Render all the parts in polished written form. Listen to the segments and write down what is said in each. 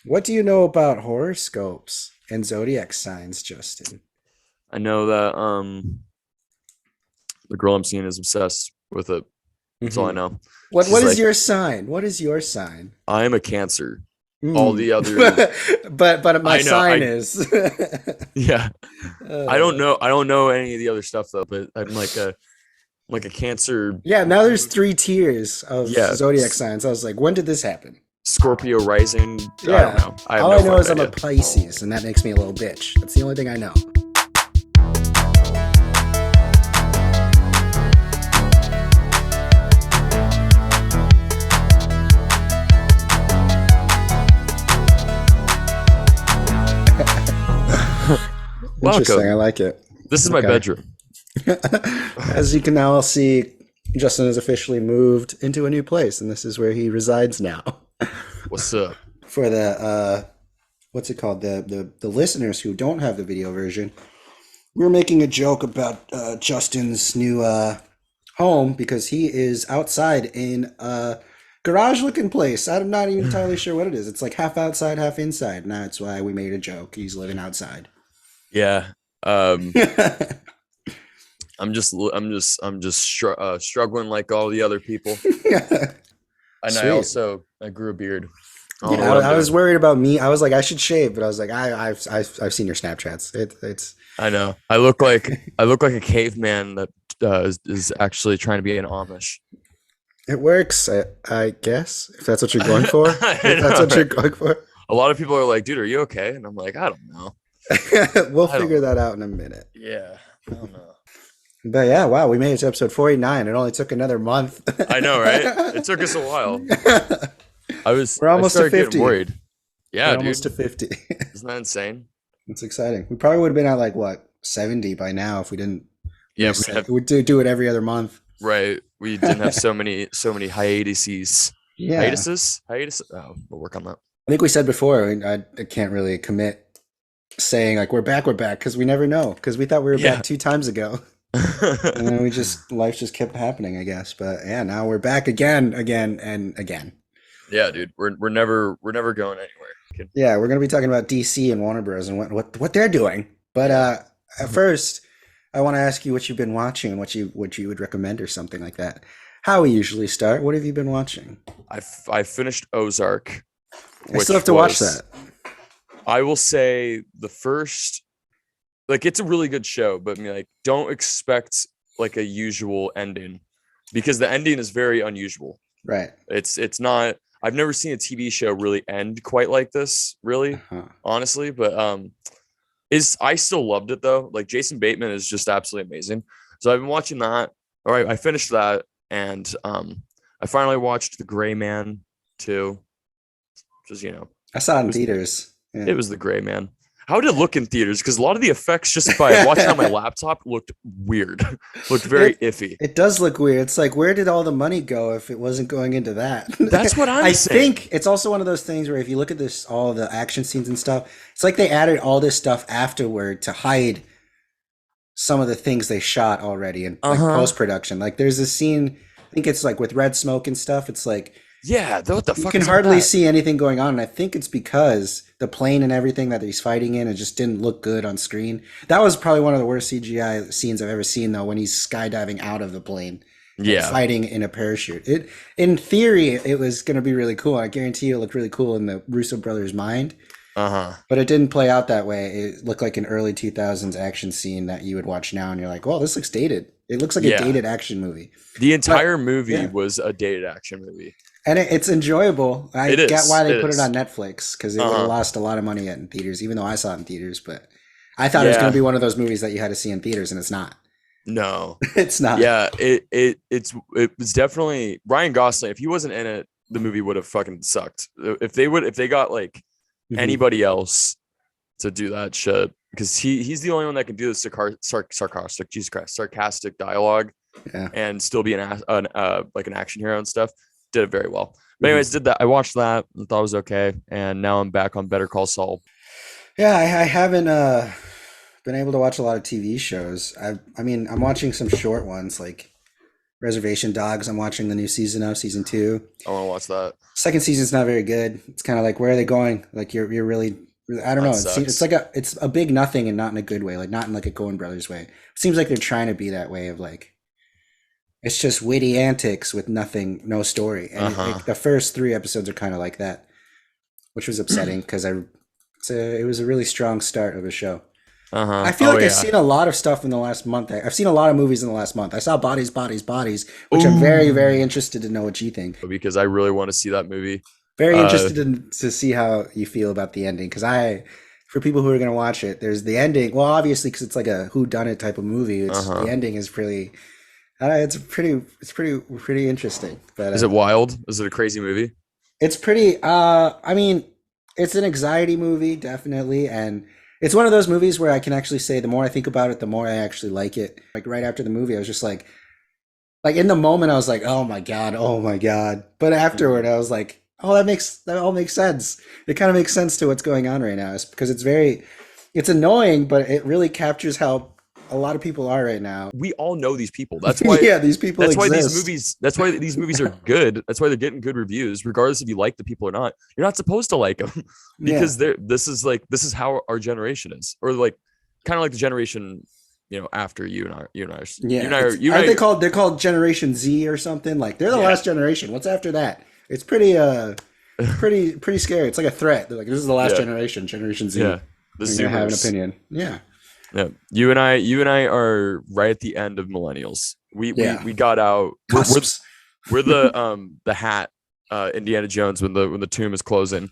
What do you know about horoscopes and zodiac signs, Justin? I know that the girl I'm seeing is obsessed with it. That's all I hmm know. What She's is like, your sign? What is your sign? I am a Cancer. All Hmm. the other, but my I know, sign is. yeah, uh, I don't know any of the other stuff though. But I'm like a Cancer. yeah, now there's three tiers of Yeah, zodiac signs. I was like, when did this happen? Scorpio rising. I don't Yeah. know. I have All no I know fucking is I'm a idea. Pisces, and that makes me a little bitch. That's the only thing I know. Interesting. Welcome. I like it. This is my Okay. bedroom. As you can now see, Justin has officially moved into a new place, and this is where he resides now. What's up? For the what's it called? The listeners who don't have the video version, we're making a joke about Justin's new home because he is outside in a garage-looking place. I'm not even entirely sure what it is. It's like half outside, half inside. And that's why we made a joke. He's living outside. Yeah. I'm just struggling like all the other people. And Sweet. I grew a beard. I don't know Yeah, what I'm I was doing. worried about me. I was like, I should shave, but I was like, I've seen your Snapchats. It's I know. I look like a caveman that is actually trying to be an Amish. it works. I guess if that's what you're going for. I If that's know, what you're right? going for, A lot of people are like, "Dude, are you okay?" And I'm like, "I don't know. we'll I don't figure know." that out in a minute. Yeah, I don't know. But yeah, wow, we made it to episode 49. It only took another month. I know, right? It took us a while. We're I almost to started getting 50. worried. Yeah, We're almost to dude. 50. Isn't that insane? It's exciting. We probably would have been at like what 70 by now if we didn't Yeah, miss we it. have We do it every other month. right. We didn't have so many hiatuses. Yeah. Hiatus. Oh, we'll work on that. I think we said before, I can't really commit saying like we're back because we never know because we thought we were back Yeah. two times ago and then we just life just kept happening, I guess. But yeah, now we're back again and again. Yeah, dude. We're never going anywhere. Yeah, we're gonna be talking about DC and Warner Bros. And what they're doing. But Yeah. at first, I want to ask you what you've been watching and what you would recommend or something like that. How we usually start. What have you been watching? I finished Ozark, I still have which to watch was that. I will say the first like it's a really good show, but I mean, like don't expect like a usual ending because the ending is very unusual. Right. It's not I've never seen a TV show really end quite like this, really, Uh-huh. honestly. But is I still loved it though. Like Jason Bateman is just absolutely amazing. So I've been watching that. All right, I finished that, and I finally watched The Gray Man too, which is I saw it it in was theaters. Yeah. it was The Gray Man. How did it look in theaters? Because a lot of the effects just by watching on my laptop looked weird, looked very It iffy. it does look weird. It's like where did all the money go if it wasn't going into that? That's what I'm I saying. think it's also one of those things where if you look at this all the action scenes and stuff, it's like they added all this stuff afterward to hide some of the things they shot already in Uh like huh. post production. Like there's a scene, I think it's like with red smoke and stuff. It's like Yeah. What the you fuck can is up with hardly that? see anything going on, and I think it's because the plane and everything that he's fighting in it just didn't look good on screen. That was probably one of the worst CGI scenes I've ever seen, though, when he's skydiving out of the plane and Yeah. fighting in a parachute. It, in theory, it was going to be really cool. I guarantee you, it looked really cool in the Russo brothers' mind, Uh huh. but it didn't play out that way. It looked like an early 2000s action scene that you would watch now, and you're like, "Well, this looks dated. It looks like a Yeah. dated action movie." The But entire movie yeah, was a dated action movie. and it's enjoyable. I It get is. why they It put it is. on Netflix because it Uh would have huh. lost a lot of money in theaters, even though I saw it in theaters. But I thought it was going to Yeah. be one of those movies that you had to see in theaters, and it's not. No. It's not. Yeah. It was definitely Ryan Gosling. If he wasn't in it, the movie would have fucking sucked. If they got like hmm anybody else to do that shit, because he's the only one that can do the sarcastic, Jesus Christ, sarcastic dialogue Yeah. and still be like an action hero and stuff. Did it very well. But hmm anyways, did that. I watched that and thought it was okay, and now I'm back on Better Call Saul. Yeah, I haven't been able to watch a lot of TV shows. I mean, I'm watching some short ones like Reservation Dogs. I'm watching the new season of season 2. I want to watch that. Second season's not very good. It's kind of like, where are they going? Like you're really, I don't That know. It's sucks. like it's a big nothing, and not in a good way, like not in like a Coen Brothers way. It seems like they're trying to be that way of like, it's just witty antics with nothing, no story. And Uh-huh. the first 3 episodes are kind of like that, which was upsetting because it was a really strong start of a show. I Uh-huh. feel Oh like I've yeah. seen a lot of stuff in the last month. I've seen a lot of movies in the last month. I saw Bodies, Bodies, Bodies, which I'm very, very Ooh. interested to know what you think. Because I really want to see that movie. Very Uh interested to see how you feel about the ending. Because for people who are going to watch it, there's the ending. Well, obviously, because it's like a whodunit type of movie. The uh-huh. ending is pretty. It's pretty interesting. But Is it wild? Is it a crazy movie? it's pretty. I mean, it's an anxiety movie, definitely, and it's one of those movies where I can actually say the more I think about it, the more I actually like it. Like right after the movie, I was just like in the moment, I was like, oh my god, oh my god. But afterward, Mhm. I was like, oh, that all makes sense. It kind of makes sense to what's going on right now. It's because it's annoying, but it really captures how a lot of people are right now. We all know these people. That's why Yeah, these people exist. that's why these movies are good. That's why they're getting good reviews, regardless if you like the people or not. You're not supposed to like them Yeah, because this is how our generation is. Or like kind of like the generation, after yeah. It's aren't they called? They're called Generation Z or something. Like they're the yeah. last generation. What's after that? It's pretty scary. It's like a threat. They're like, this is the last Yeah. generation, Generation Z. Yeah. The They're gonna have an Zoomers. opinion. Yeah, Yeah. You and I are right at the end of millennials. We we yeah. we got out. Cusps. We're the hat, Indiana Jones when the tomb is closing.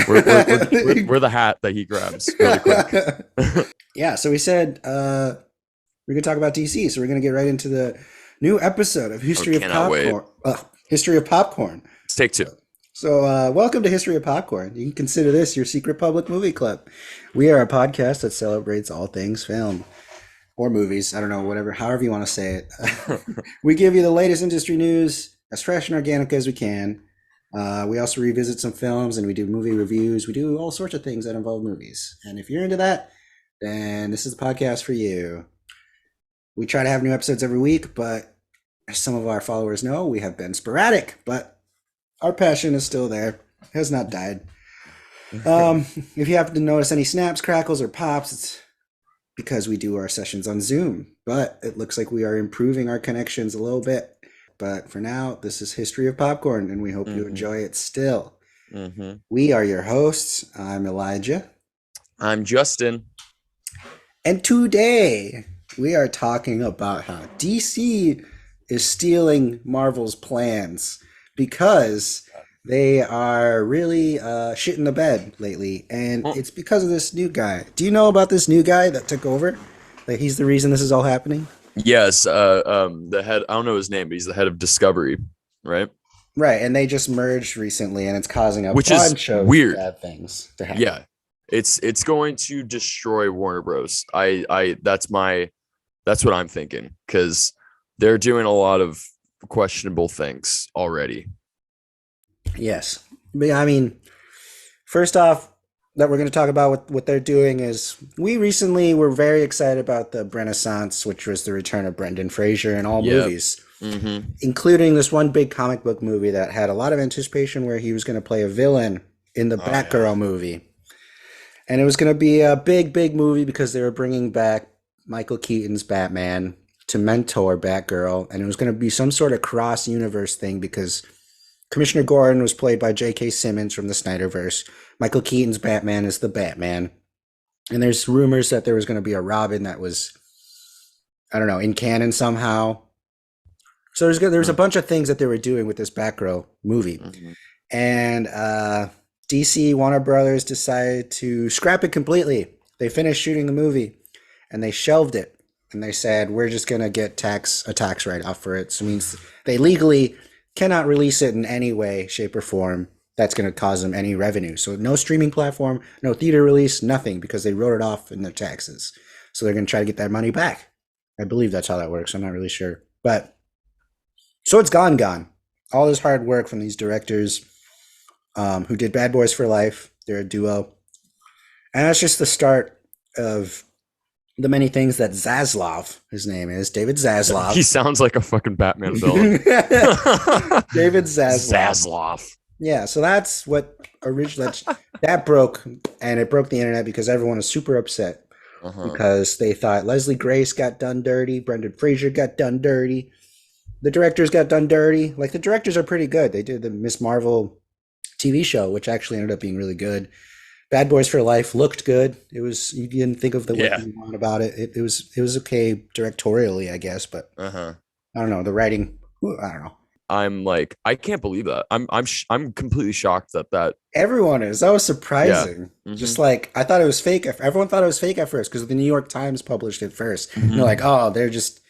We're the hat that he grabs really quick. Yeah, so we said we're gonna talk about DC, so we're gonna get right into the new episode of I History of cannot wait. Popcorn. History of Popcorn. Let's take two. So, welcome to History of Popcorn. You can consider this your secret public movie club. We are a podcast that celebrates all things film or movies. I don't know, whatever, however you want to say it. We give you the latest industry news as fresh and organic as we can. We also revisit some films and we do movie reviews. We do all sorts of things that involve movies. And if you're into that, then this is the podcast for you. We try to have new episodes every week, but as some of our followers know, we have been sporadic, but our passion is still there. It has not died. If you happen to notice any snaps, crackles, or pops, it's because we do our sessions on Zoom. But it looks like we are improving our connections a little bit. But for now, this is History of Popcorn, and we hope you Mhm. enjoy it still. Mhm. We are your hosts. I'm Elijah. I'm Justin. And today, we are talking about how DC is stealing Marvel's plans because they are really shitting the bed lately. And Oh, it's because of this new guy. Do you know about this new guy that took over? Like, he's the reason this is all happening? yes. The head. I don't know his name, but he's the head of Discovery, right? Right. And they just merged recently, and it's causing a Which is bunch of weird. bad things to happen. Yeah, it's going to destroy Warner Bros. That's what I'm thinking because they're doing a lot of questionable things already. Yes. But I mean, first off, that we're going to talk about what they're doing is we recently were very excited about the Renaissance, which was the return of Brendan Fraser in all Yep. movies, Mm-hmm. including this one big comic book movie that had a lot of anticipation where he was going to play a villain in the Oh yeah. Batgirl movie. And it was going to be a big, big movie because they were bringing back Michael Keaton's Batman to mentor Batgirl. And it was going to be some sort of cross universe thing because Commissioner Gordon was played by J.K. Simmons from the Snyderverse. Michael Keaton's Batman is the Batman. And there's rumors that there was going to be a Robin that was, I don't know, in canon somehow. So there's a bunch of things that they were doing with this Batgirl movie. Mm-hmm. And DC, Warner Brothers decided to scrap it completely. They finished shooting the movie and they shelved it. And they said, we're just going to get a tax write-off for it. So it means they legally cannot release it in any way, shape, or form that's going to cause them any revenue. So no streaming platform, no theater release, nothing, because they wrote it off in their taxes. So they're going to try to get that money back. I believe that's how that works. I'm not really sure. But so it's gone. All this hard work from these directors who did Bad Boys for Life. They're a duo. And that's just the start of the many things that Zaslav, his name is David Zaslav. He sounds like a fucking Batman villain. David Zaslav. Zaslav. Yeah, so that's what originally that broke, and it broke the internet because everyone was super upset because they thought Leslie Grace got done dirty, Brendan Fraser got done dirty, the directors got done dirty. Like, the directors are pretty good. They did the Miss Marvel TV show, which actually ended up being really good. Bad Boys for Life looked good. It was, you didn't think of the way you want about it. It was okay directorially, I guess, but I don't know, the writing. I don't know. I'm like, I can't believe that. I'm completely shocked that everyone is. That was surprising. Yeah. Just like, I thought it was fake. Everyone thought it was fake at first because the New York Times published it first. And they're like, oh, they're just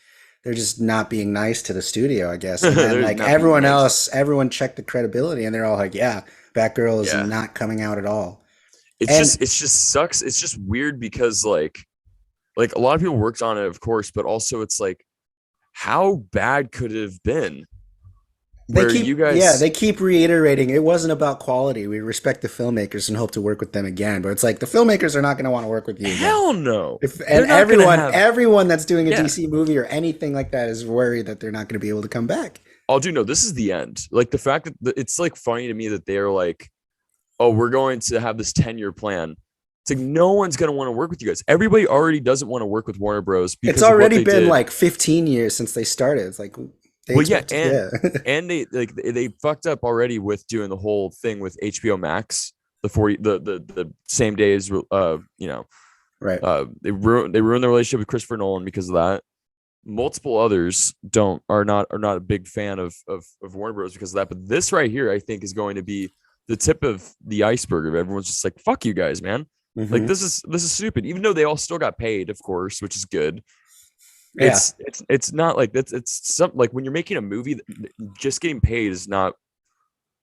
not being nice to the studio, I guess. And then like everyone else, everyone checked the credibility, and they're all like, yeah, Batgirl is not coming out at all. It just sucks. It's just weird because like a lot of people worked on it, of course, but also it's like, how bad could it have been? They keep reiterating it wasn't about quality. We respect the filmmakers and hope to work with them again. But it's like, the filmmakers are not going to want to work with you again. Hell no. Everyone that's doing a DC movie or anything like that is worried that they're not going to be able to come back. Oh, dude, no, this is the end. Like, the fact that it's like funny to me that they're like, oh, we're going to have this 10-year plan. It's like, no one's going to want to work with you guys. Everybody already doesn't want to work with Warner Bros. It's already been like 15 years since they started. It's like, and they fucked up already with doing the whole thing with HBO Max, the same day as right. They ruined the relationship with Christopher Nolan because of that. Multiple others are not a big fan of Warner Bros. Because of that. But this right here, I think, is going to be the tip of the iceberg of everyone's just like, fuck you guys, man. Like, this is stupid. Even though they all still got paid, of course, which is good. It's not like it's something like when you're making a movie, just getting paid is not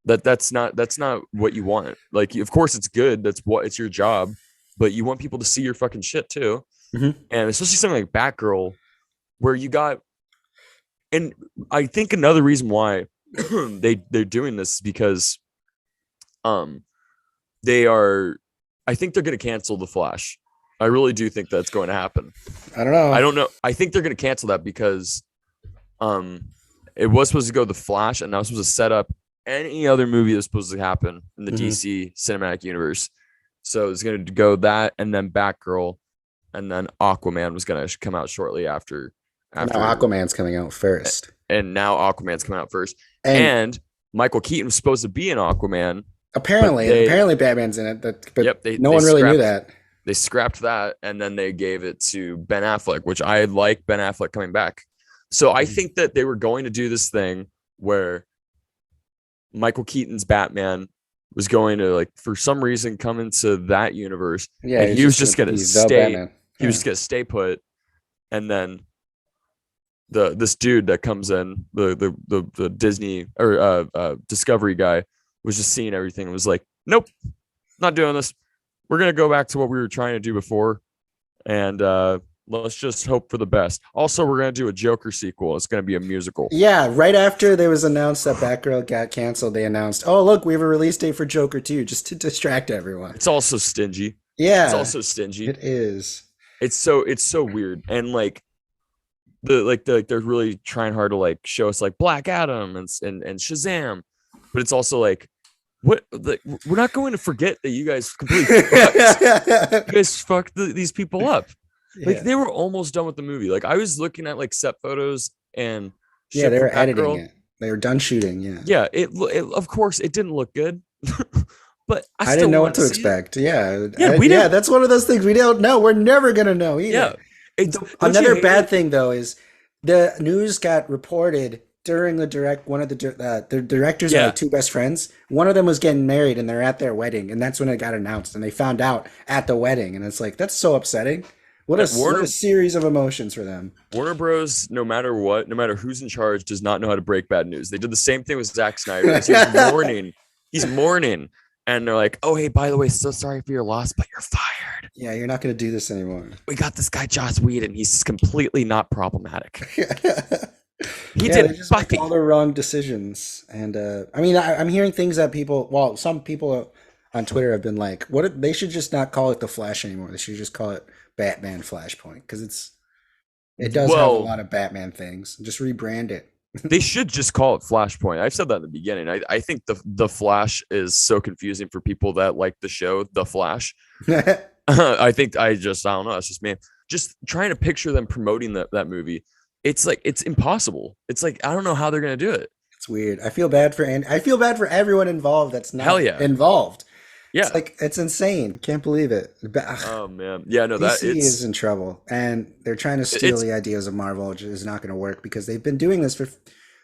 that's not what you want. Like, of course it's good, it's your job, but you want people to see your fucking shit too. And especially something like Batgirl, where you got, and I think another reason why they're doing this is because I think they're going to cancel The Flash. I really do think that's going to happen. I don't know. I think they're going to cancel that because it was supposed to go The Flash, and that was supposed to set up any other movie that's supposed to happen in the DC cinematic universe. So it's going to go that, and then Batgirl, and then Aquaman was going to come out shortly after. Now Aquaman's coming out first. And now Aquaman's coming out first. And Michael Keaton was supposed to be in Aquaman. Apparently Batman's in it. But no one really knew that. They scrapped that, and then they gave it to Ben Affleck, which I like Ben Affleck coming back. So I think that they were going to do this thing where Michael Keaton's Batman was going to, like, for some reason, come into that universe. Yeah, and he was just going to stay. Batman. He was just going to stay put, and then this dude that comes in, the Disney or Discovery guy, was just seeing everything and was like, nope, not doing this. We're going to go back to what we were trying to do before, and let's just hope for the best. Also, we're going to do a Joker sequel. It's going to be a musical. Yeah, right after there was announced that Batgirl got canceled, they announced, oh, look, we have a release date for Joker 2, just to distract everyone. It's also stingy. Yeah. It's also stingy. It is. It's so weird. And like they're really trying hard to like show us like Black Adam and Shazam. But it's also like, what? Like, we're not going to forget that you guys completely fucked these people up. Like, they were almost done with the movie. Like, I was looking at like set photos and they were editing it. They were done shooting. Yeah. It of course it didn't look good, but I didn't know what to expect. Yeah. That's one of those things we don't know. We're never gonna know either. Yeah. Another bad thing though is the news got reported during the one of the directors are like two best friends. One of them was getting married and they're at their wedding, and that's when it got announced, and they found out at the wedding, and it's like, that's so upsetting. What a series of emotions for them. Warner Bros, no matter who's in charge, does not know how to break bad news. They did the same thing with Zack Snyder. He's mourning. And they're like, oh, hey, by the way, so sorry for your loss, but you're fired. Yeah, you're not going to do this anymore. We got this guy, Joss Whedon. He's completely not problematic. He did just make all the wrong decisions. And I mean, I'm hearing things that some people on Twitter have been like, what they should just not call it the Flash anymore. They should just call it Batman Flashpoint because it does have a Well, lot of Batman things. Just rebrand it. they should just call it Flashpoint. I've said that in the beginning. I think the Flash is so confusing for people that like the show The Flash. I think I don't know. It's just me. Just trying to picture them promoting that movie. It's like it's impossible. It's like I don't know how they're gonna do it. It's weird. I feel bad for I feel bad for everyone involved that's not Hell yeah. involved. Yeah. It's like it's insane. Can't believe it. Oh man. Yeah. No. That DC is in trouble, and they're trying to steal the ideas of Marvel, which is not going to work because they've been doing this for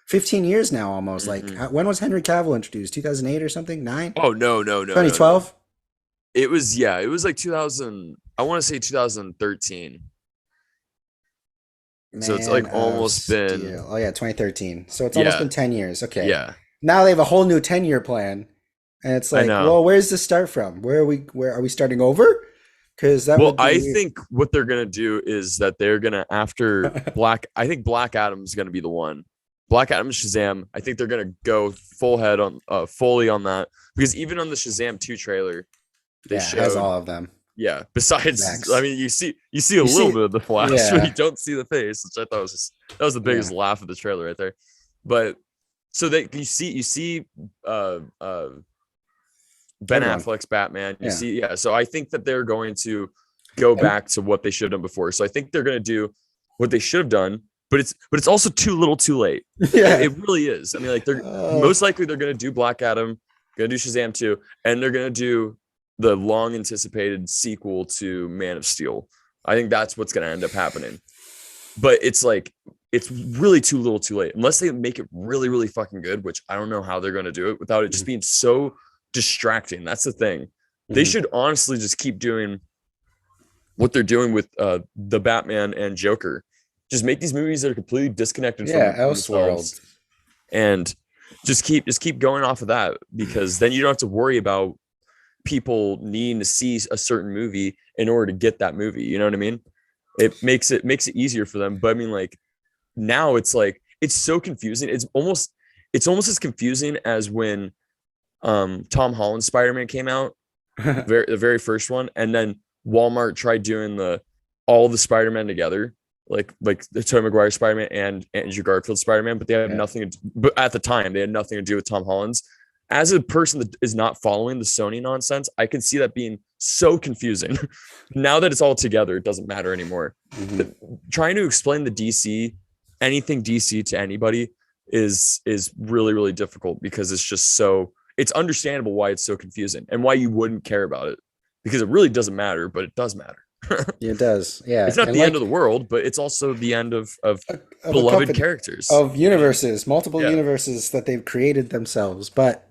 15 years now, almost. Like when was Henry Cavill introduced? 2008 or something? 9? Oh no. 2012. It was It was like 2000. I want to say 2013. So it's like almost been. Oh yeah, 2013. So it's almost been 10 years. Okay. Yeah. Now they have a whole new 10-year plan, and it's like, well, where's this start from? Where are we starting over? Because that. Well, I think what they're gonna do is that they're gonna after I think Black Adam's gonna be the one. Black Adam Shazam. I think they're gonna go full head on fully on that because even on the Shazam 2 trailer, it has all of them. Yeah. Besides, I mean, you see a little bit of the Flash, but you don't see the face, which I thought that was the biggest laugh of the trailer right there. But so that you see Ben Affleck's Batman. You see, So I think that they're going to go back to what they should have done before. So I think they're going to do what they should have done, but it's also too little, too late. Yeah, it really is. I mean, like they're most likely they're going to do Black Adam, going to do Shazam 2, and they're going to do the long anticipated sequel to Man of Steel. I think that's what's going to end up happening. But it's like, it's really too little too late unless they make it really, really fucking good, which I don't know how they're going to do it without it just being so distracting. That's the thing. They should honestly just keep doing what they're doing with the Batman and Joker. Just make these movies that are completely disconnected from this world. And just keep going off of that because then you don't have to worry about people needing to see a certain movie in order to get that movie. You know what I mean? It makes it easier for them. But I mean, like now it's like it's so confusing. It's almost as confusing as when Tom Holland's Spider-Man came out, the very first one, and then Walmart tried doing all the Spider-Man together, like the Tobey Maguire Spider-Man and Andrew Garfield Spider-Man, but they had nothing to, but at the time they had nothing to do with Tom Holland's. As a person that is not following the Sony nonsense, I can see that being so confusing. Now that it's all together, it doesn't matter anymore. Trying to explain anything DC to anybody is really, really difficult because it's understandable why it's so confusing and why you wouldn't care about it because it really doesn't matter, but it does matter. It does. Yeah. It's not the end of the world, but it's also the end of beloved characters. Of universes, multiple universes that they've created themselves. But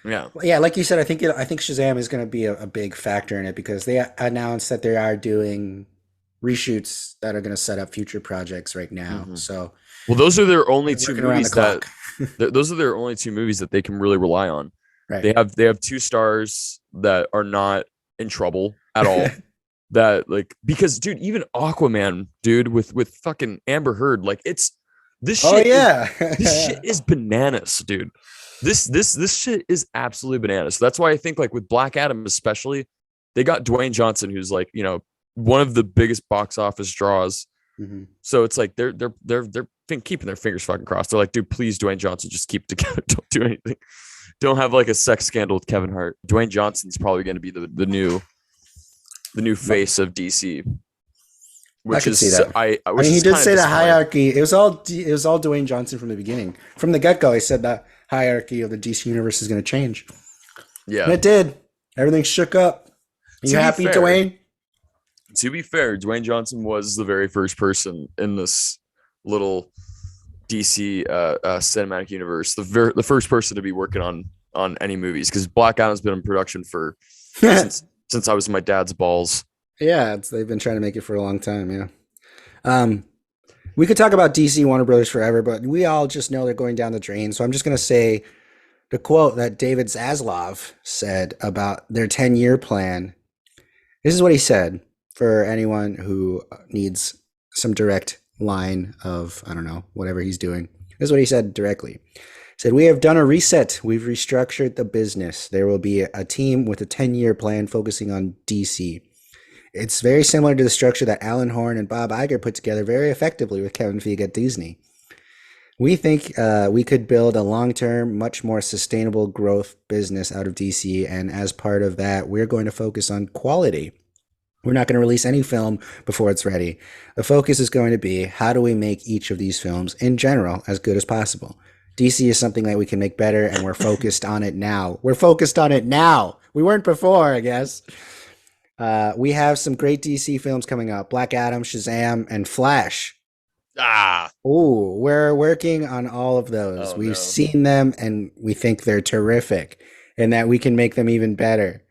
yeah, like you said, I think Shazam is going to be a big factor in it because they announced that they are doing reshoots that are going to set up future projects right now. So, well, those are their only two movies those are their only two movies that they can really rely on. Right. They have 2 stars that are not in trouble at all. That like because dude, even Aquaman, dude, with fucking Amber Heard, like this shit is bananas, dude. This shit is absolutely bananas. So that's why I think like with Black Adam especially, they got Dwayne Johnson, who's like, you know, one of the biggest box office draws. So it's like they're keeping their fingers fucking crossed. They're like, dude, please, Dwayne Johnson, just keep together. Don't do anything. Don't have like a sex scandal with Kevin Hart. Dwayne Johnson's probably going to be the new face of DC. I can see that. I mean, he did say the hierarchy. It was all Dwayne Johnson from the beginning. From the get-go, he said that hierarchy of the DC universe is going to change. Yeah, and it did. Everything shook up. Are you happy, Dwayne? To be fair, Dwayne Johnson was the very first person in this little DC cinematic universe, the first person to be working on any movies, because Black Adam's been in production for since I was in my dad's balls. Yeah, they've been trying to make it for a long time. Yeah. We could talk about DC Warner Brothers forever, but we all just know they're going down the drain. So I'm just going to say the quote that David Zaslav said about their 10-year plan. This is what he said for anyone who needs some direct line of, I don't know, whatever he's doing. This is what he said directly. Said, we have done a reset. We've restructured the business. There will be a team with a 10-year plan focusing on DC. It's very similar to the structure that Alan Horn and Bob Iger put together very effectively with Kevin Feige at Disney. We think we could build a long-term, much more sustainable growth business out of DC, and as part of that, we're going to focus on quality. We're not going to release any film before it's ready. The focus is going to be, how do we make each of these films, in general, as good as possible? DC is something that we can make better, and we're focused on it now. We're focused on it now. We weren't before, I guess. We have some great DC films coming up. Black Adam, Shazam, and Flash. Oh, we're working on all of those. We've seen them, and we think they're terrific, and that we can make them even better.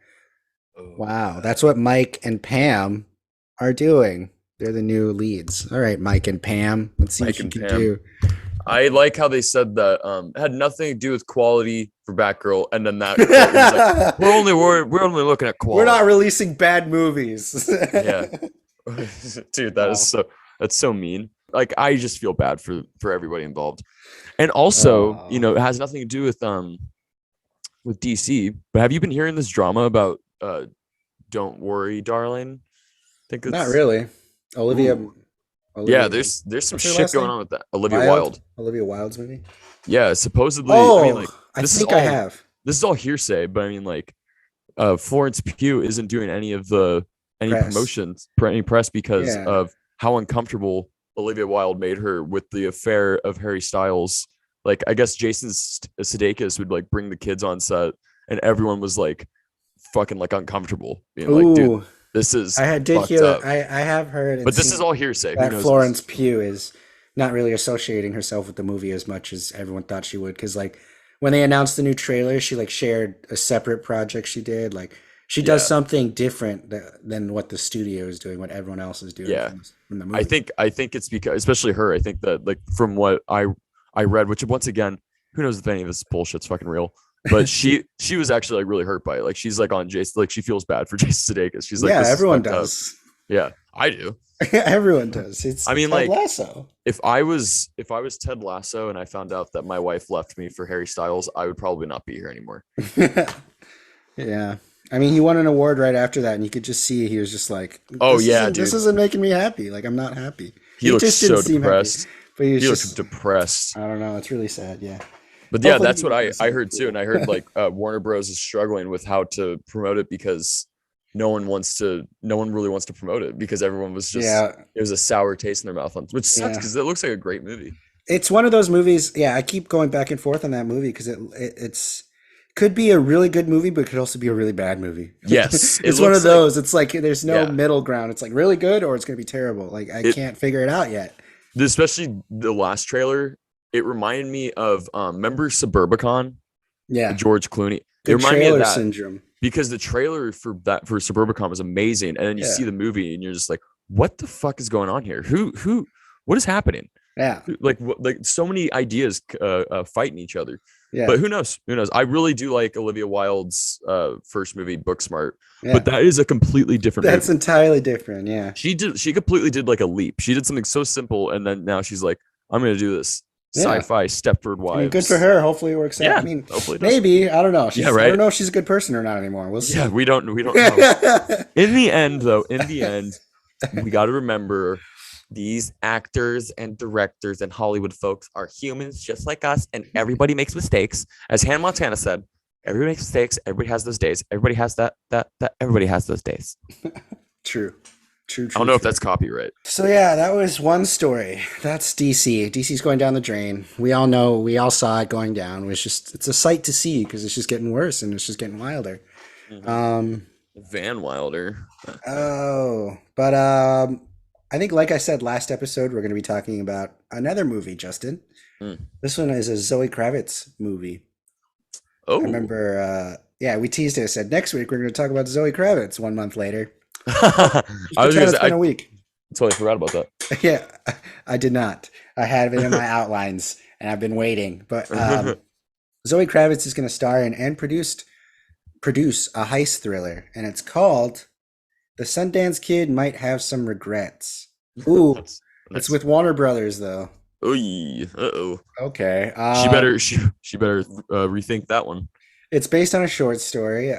Wow, that's what Mike and Pam are doing. They're the new leads. All right, Mike and Pam. Let's see what you can do. I like how they said that it had nothing to do with quality for Batgirl, and then that was like, we're only looking at quality. We're not releasing bad movies. Yeah, dude, that's so mean. Like, I just feel bad for everybody involved, and also, it has nothing to do with DC. But have you been hearing this drama about Don't Worry, Darling? I think it's not really. Olivia. Yeah, there's some shit going on with that. Olivia Wilde's movie. Yeah, supposedly. I think I have. This is all hearsay, but I mean, like, Florence Pugh isn't doing any promotions, any press, because of how uncomfortable Olivia Wilde made her with the affair of Harry Styles. Like, I guess Jason Sudeikis would like bring the kids on set, and everyone was like fucking like uncomfortable, being like, dude, this is. I have heard, but this is all hearsay. That Florence Pugh is not really associating herself with the movie as much as everyone thought she would, because like when they announced the new trailer, she like shared a separate project she did. Like, she does something different than what the studio is doing, what everyone else is doing. From the movie. I think it's because, especially her, I think that, like, from what I read, which once again, who knows if any of this bullshit's fucking real, but she was actually like really hurt by it. Like, she's like on Jason, like she feels bad for Jason Sudeikis. She's like, yeah, everyone does. Yeah, I do. Everyone does. I mean, Ted like, Lasso. If I was Ted Lasso and I found out that my wife left me for Harry Styles, I would probably not be here anymore. Yeah. I mean, he won an award right after that, and you could just see he was just like, this isn't making me happy. Like, I'm not happy. He looks so depressed. Happy, but he looks depressed. I don't know. It's really sad. Yeah. But yeah, that's what I heard too. And I heard like Warner Bros. Is struggling with how to promote it, because no one really wants to promote it, because everyone was just, it was a sour taste in their mouth, which sucks, because it looks like a great movie. It's one of those movies. Yeah. I keep going back and forth on that movie, because it's could be a really good movie, but it could also be a really bad movie. Yes. It's one of those. It's like there's no middle ground. It's like really good or it's going to be terrible. Like, I can't figure it out yet. Especially the last trailer, it reminded me of remember Suburbicon? Yeah. George Clooney. It reminded me of that syndrome. Because the trailer for Suburbicon was amazing, and then you see the movie and you're just like, what the fuck is going on here? What is happening? Yeah. Like so many ideas fighting each other. Yeah. But who knows? I really do like Olivia Wilde's first movie, Booksmart. Yeah. But that is a completely different movie. Entirely different, yeah. She completely did like a leap. She did something so simple, and then now she's like, I'm gonna do this sci-fi Stepford Wives. I mean, good for her. Hopefully it works out. I mean, hopefully maybe. I don't know. I don't know if she's a good person or not anymore. We'll see. Yeah, we don't know. In the end, we got to remember, these actors and directors and Hollywood folks are humans just like us, and everybody makes mistakes. As Hannah Montana said, everybody makes mistakes. Everybody has those days. Everybody has that everybody has those days. True. I don't know if that's copyright. So yeah, that was one story. That's DC. DC's going down the drain. We all know. We all saw it going down. It's a sight to see, because it's just getting worse and it's just getting wilder. Mm-hmm. Van Wilder. But I think, like I said last episode, we're going to be talking about another movie, Justin. This one is a Zoe Kravitz movie. Oh, I remember. We teased it. I said next week we're going to talk about Zoe Kravitz. 1 month later. I was going to say, a week. Totally forgot about that. Yeah, I did not. I had it in my outlines, and I've been waiting. But Zoe Kravitz is going to star in and produce a heist thriller, and it's called The Sundance Kid Might Have Some Regrets. Ooh, it's with Warner Brothers, though. Uh-oh. Okay. She better rethink that one. It's based on a short story.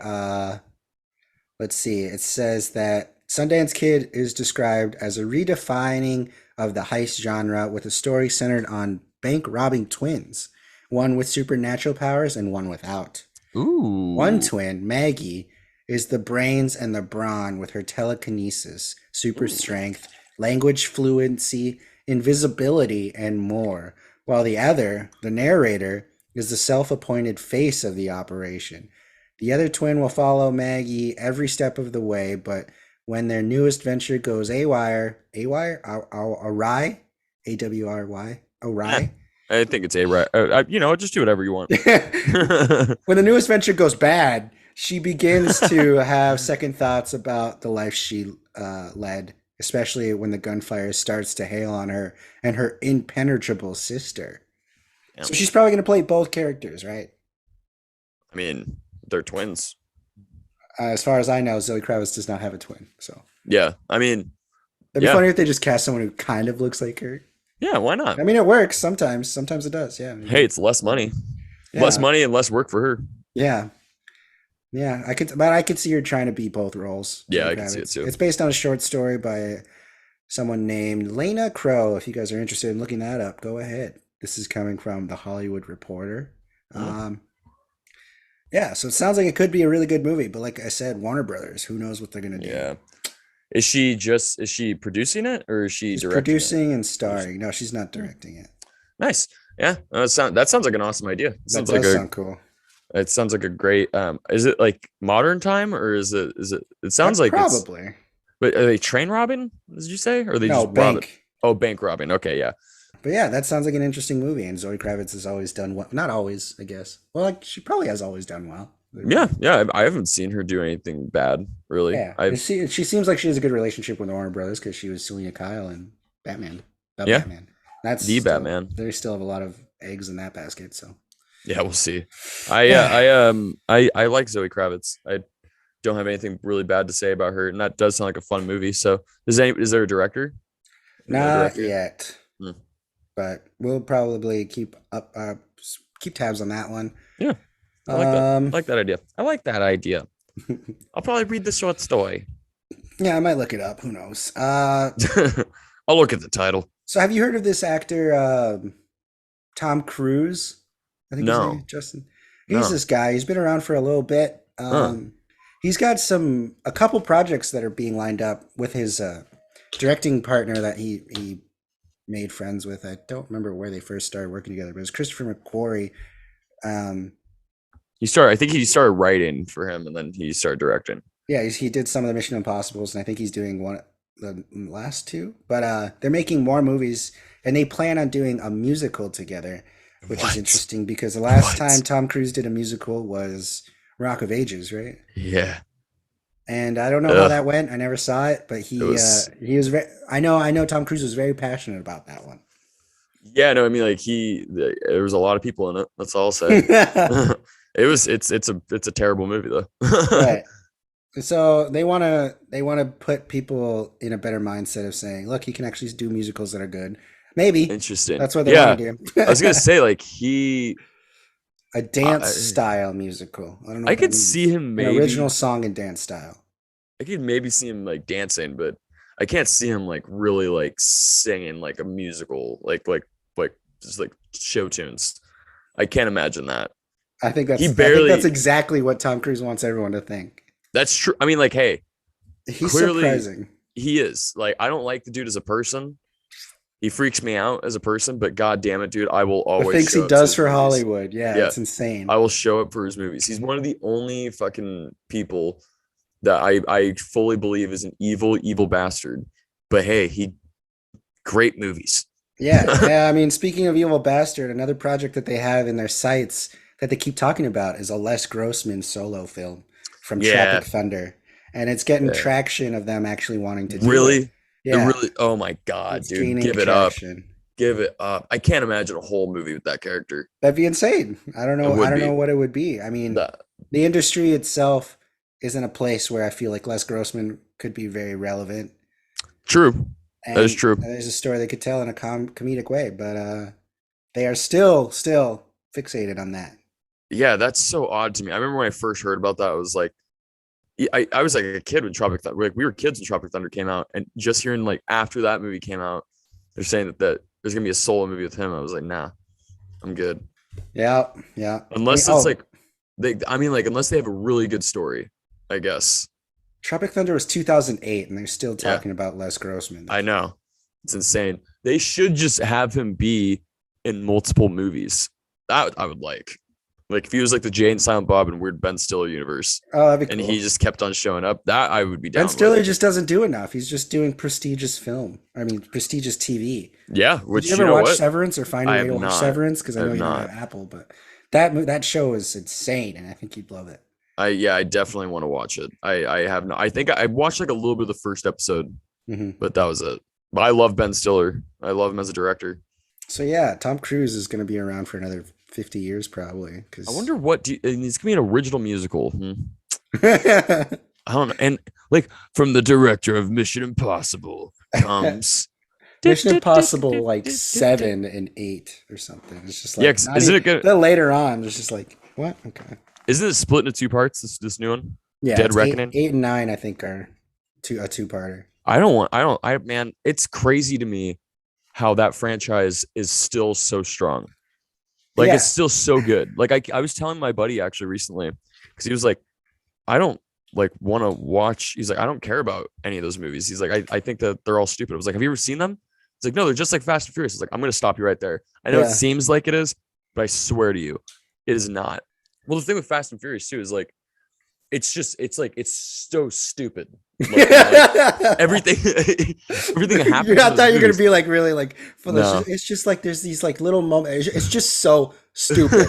Let's see. It says that Sundance Kid is described as a redefining of the heist genre with a story centered on bank robbing twins, one with supernatural powers and one without. One Ooh. twin, Maggie, is the brains and the brawn with her telekinesis, super Ooh. strength, language fluency, invisibility, and more, while the other, the narrator, is the self appointed face of the operation. The other twin will follow Maggie every step of the way, but when their newest venture goes awry, A-W-R-Y, Eh, awry, I think it's a right. Just do whatever you want. when the newest venture goes bad, she begins to have second thoughts about the life she led, especially when the gunfire starts to hail on her and her impenetrable sister. Yeah. So she's probably going to play both characters, right? I mean, they're twins. As far as I know, Zoe Kravitz does not have a twin. So Yeah. I mean, it'd be yeah. funny if they just cast someone who kind of looks like her. Yeah, why not? I mean, it works sometimes. Sometimes it does. Yeah. Hey, it's less money. Less Yeah. money and less work for her. Yeah. Yeah. I could see her trying to be both roles. Yeah, Zoe I can see it Kravitz. too. It's based on a short story by someone named Lena Crow. If you guys are interested in looking that up, go ahead. This is coming from The Hollywood Reporter. Mhm. Yeah, so it sounds like it could be a really good movie, but like I said, Warner Brothers, who knows what they're gonna do? Yeah. Is she producing it or is she She's directing it? producing and starring. No, she's not directing it. Nice. Yeah. That sounds like an awesome idea. That does sound cool. It sounds like a great is it like modern time or it sounds like it's Probably. but are they train robbing, did you say? Or are they No, just robbing? Bank. Oh, bank robbing. Okay, yeah. But yeah, that sounds like an interesting movie, and Zoe Kravitz has always done well. Not always, I guess. Well, like she probably has always done well. Yeah, yeah. I haven't seen her do anything bad, really. Yeah, she seems like she has a good relationship with Warner Brothers because she was Selena Kyle and Batman. Yeah, Batman. That's the still, Batman. they still have a lot of eggs in that basket. So Yeah, we'll see. I like Zoe Kravitz. I don't have anything really bad to say about her, and that does sound like a fun movie. So, is there a director? not yet, Hmm. but we'll probably keep tabs on that one. Yeah, I like that. I like that idea. I like that idea. I'll probably read the short story. Yeah, I might look it up. Who knows? I'll look at the title. So have you heard of this actor, Tom Cruise? I think his name No, is Justin. He's no. this guy. He's been around for a little bit. Huh. He's got a couple projects that are being lined up with his directing partner that he made friends with. I don't remember where they first started working together, but it was Christopher McQuarrie. Um, I think he started writing for him, and then he started directing. yeah, he did some of the Mission Impossibles, and I think he's doing the last two. But they're making more movies, and they plan on doing a musical together, which What? is interesting because the last What? time Tom Cruise did a musical was Rock of Ages, right? Yeah. And I don't know how Ugh. that went. I never saw it, but It was. he was very. I know Tom Cruise was very passionate about that one. Yeah. No, I mean, like there was a lot of people in it. That's all I'll say. It's a terrible movie though. Right. So they want to put people in a better mindset of saying, look, he can actually do musicals that are good. Maybe Interesting. that's what they Yeah. want to do. I was gonna say like A dance I, style musical. I don't know I what that could see means. him An original maybe. song and dance style. I could maybe see him like dancing, but I can't see him like really like singing like a musical, like just like show tunes. I can't imagine that. I think He that's barely. exactly what Tom Cruise wants everyone to think. That's true. I mean, like, hey, He's clearly surprising. he is. Like, I don't like the dude as a person. He freaks me out as a person, but god damn it, dude, I will The always things show he up to does his for movies. Hollywood. Yeah, Yeah, it's insane. I will show up for his movies. He's one of the only fucking people that I fully believe is an evil bastard. But hey, he great movies. Yeah. I mean, speaking of Evil Bastard, another project that they have in their sights that they keep talking about is a Les Grossman solo film from Yeah, Tropic Thunder, and it's getting yeah. traction of them actually wanting to do it. Really? It Yeah, really, oh my god, it's dude, gaining give it up. traction. Give it up. I can't imagine a whole movie with that character. That'd be insane. I don't It know. I would don't know be. what it would be. I mean, That the industry itself isn't a place where I feel like Les Grossman could be very relevant. true. That is And true. there's a story they could tell in a comedic way, but they are still fixated on that. Yeah, that's so odd to me. I remember when I first heard about that, I was like, I was like a kid when Tropic Thunder, like we were kids when Tropic Thunder came out, and just hearing like after that movie came out, they're saying that there's gonna be a solo movie with him. I was like, nah, I'm good. Yeah, yeah. I mean, Unless it's oh, like I mean, like unless they have a really good story, I guess. Tropic Thunder was 2008, and they're still Yeah, talking about Les Grossman. I know. It's insane. They should just have him be in multiple movies. That I would like. Like if he was like the Jay and Silent Bob and Weird Ben Stiller universe, Oh, that'd be and cool. he just kept on showing up, that I would be Ben down with. Stiller just doesn't do enough. He's just doing prestigious film. I mean, prestigious TV. Yeah, Did which you you ever know watch what? Severance or find a I way have to watch not. Severance? Because I I know have you don't not. have Apple, but that show is insane, and I think you'd love it. I definitely want to watch it. I have no. I think I watched like a little bit of the first episode, Hmm. but that was it. But I love Ben Stiller. I love him as a director. So yeah, Tom Cruise is going to be around for another 50 years probably. I Because wonder and it's gonna be an original musical. I don't know. And like from the director of Mission Impossible comes Mission Impossible like 7 and 8 or something. It's just yeah, like not isn't even. it good? Then later on, it's just like what? Okay. Isn't it split into two parts? This new one, Yeah, Dead it's eight, Reckoning. 8 and 9. I think are a two-parter. Man, it's crazy to me how that franchise is still so strong. Like Yeah. it's still so good. Like I was telling my buddy actually recently because he was like, I don't like want to watch. He's like, I don't care about any of those movies. He's like, I think that they're all stupid. I was like, have you ever seen them? It's like, no, they're just like Fast and Furious. It's like, I'm gonna stop you right there. I know it Yeah. seems like it is, but I swear to you, it is not. Well, the thing with Fast and Furious too is like, it's so stupid. Everything everything that happens. I in those thought you were gonna movies, be like really like for no. it's just like there's these like little moments. It's just so stupid.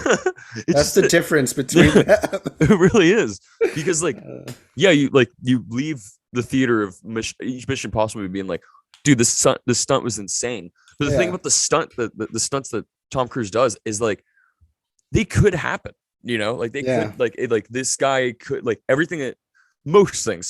It's That's just the difference between them. it really is because like Uh, yeah, you leave the theater of each Mission Impossible movie being like, dude, this stunt was insane. But the thing yeah, about the stunts that Tom Cruise does is like they could happen, like they yeah, could like this guy could like everything that most things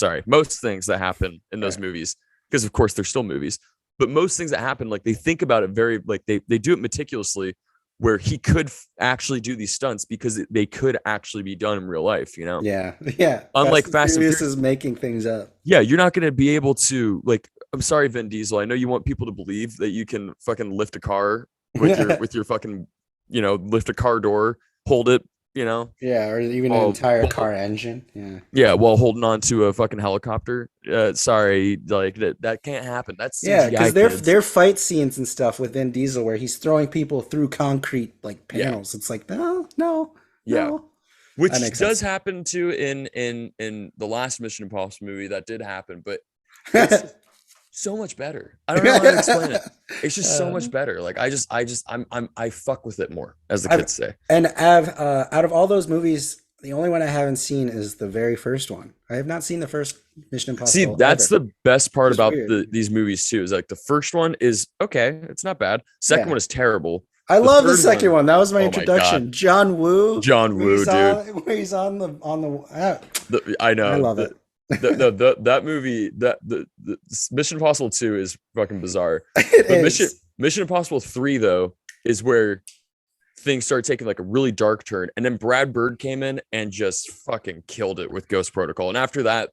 that happen in those right. movies, because of course they're still movies, but most things that happen, like they think about it very like they do it meticulously where he could actually do these stunts because they could actually be done in real life, Yeah, yeah. unlike Fast and Fast and Furious Furious. is making things up. Yeah, you're not going to be able to like. I'm sorry, Vin Diesel. I know you want people to believe that you can fucking lift a car with your fucking, lift a car door, hold it, Yeah, or even an while, entire while car engine. Yeah. yeah, while holding on to a fucking helicopter. Sorry, like that can't happen. That's Yeah, CGI, because their kids. their fight scenes and stuff with Vin Diesel where he's throwing people through concrete like Yeah, panels. It's like, no, no, yeah. no. That Which makes does sense. happen too in the last Mission Impossible movie. That did happen, but it's so much better. I don't know how to explain it. It's just so much Um, better. Like I fuck with it more, as the I've kids say. and I've out of all those movies, the only one I haven't seen is the very first one. I have not seen the first Mission See, Impossible that's ever. the best part It's about weird. these movies too. Is like the first one is okay, it's not bad. Second Yeah. one is terrible. I The love the third second one. That was my oh my god, introduction. John Woo, John where Woo, he's dude. where he's on the I I know love it. that movie the Mission Impossible 2 is fucking bizarre, It but is. Mission Impossible 3 though is where things started taking like a really dark turn, and then Brad Bird came in and just fucking killed it with Ghost Protocol, and after that,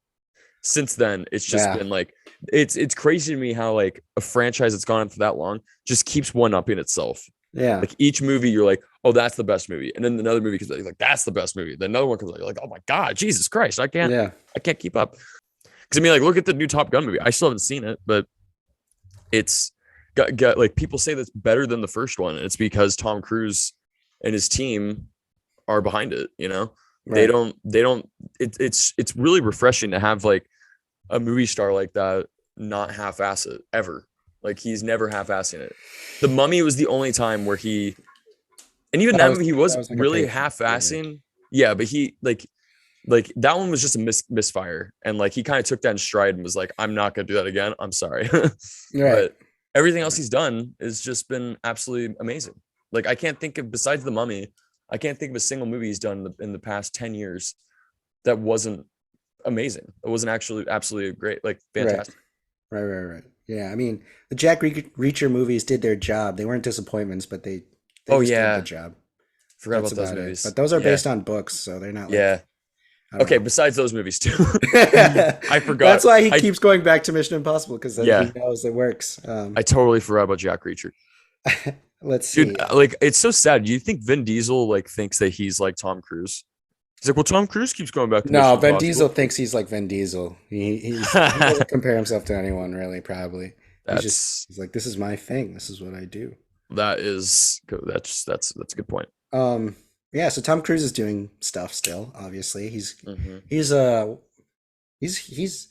since then it's just Yeah. been like it's crazy to me how like a franchise that's gone on for that long just keeps one upping itself. Yeah. Like each movie you're like, oh, that's the best movie, and then another movie comes out, you're like, that's the best movie, then another one comes out, you're like, oh my god, Jesus Christ, Yeah. I can't keep up. Because I mean, like, look at the new Top Gun movie. I still haven't seen it, but it's got like people say that's better than the first one, and it's because Tom Cruise and his team are behind it. Right. They don't. It's really refreshing to have like a movie star like that not half-ass it ever. Like he's never half-assing it. The Mummy was the only time where and even that movie he was that was like a really paid- half-assing. Yeah, but he like that one was just a misfire, and like he kind of took that in stride and was like, I'm not gonna do that again, I'm sorry. Right. But everything else he's done has just been absolutely amazing. Like I can't think of, besides The Mummy, I can't think of a single movie he's done in the past 10 years that wasn't amazing. It wasn't actually absolutely great, like fantastic. Right. Yeah, I mean, the Jack Reacher movies did their job. They weren't disappointments, but they Oh just did the yeah, job. forgot That's about those about it. movies. But those are Yeah, based on books, so they're not like yeah. I don't Okay, know. besides those movies too. I That's forgot. why he I keeps going back to Mission Impossible because he Yeah, knows it works. I totally forgot about Jack Reacher. Let's Dude, see. like it's so sad. Do you think Vin Diesel like thinks that he's like Tom Cruise? He's like, well, Tom Cruise keeps going back to No, Mission Vin Diesel Impossible. thinks he's like Vin Diesel. He doesn't compare himself to anyone really. Probably That's he's like, this is my thing. This is what I do. that's a good point. Yeah. So Tom Cruise is doing stuff still. Obviously, Hmm. he's he's he's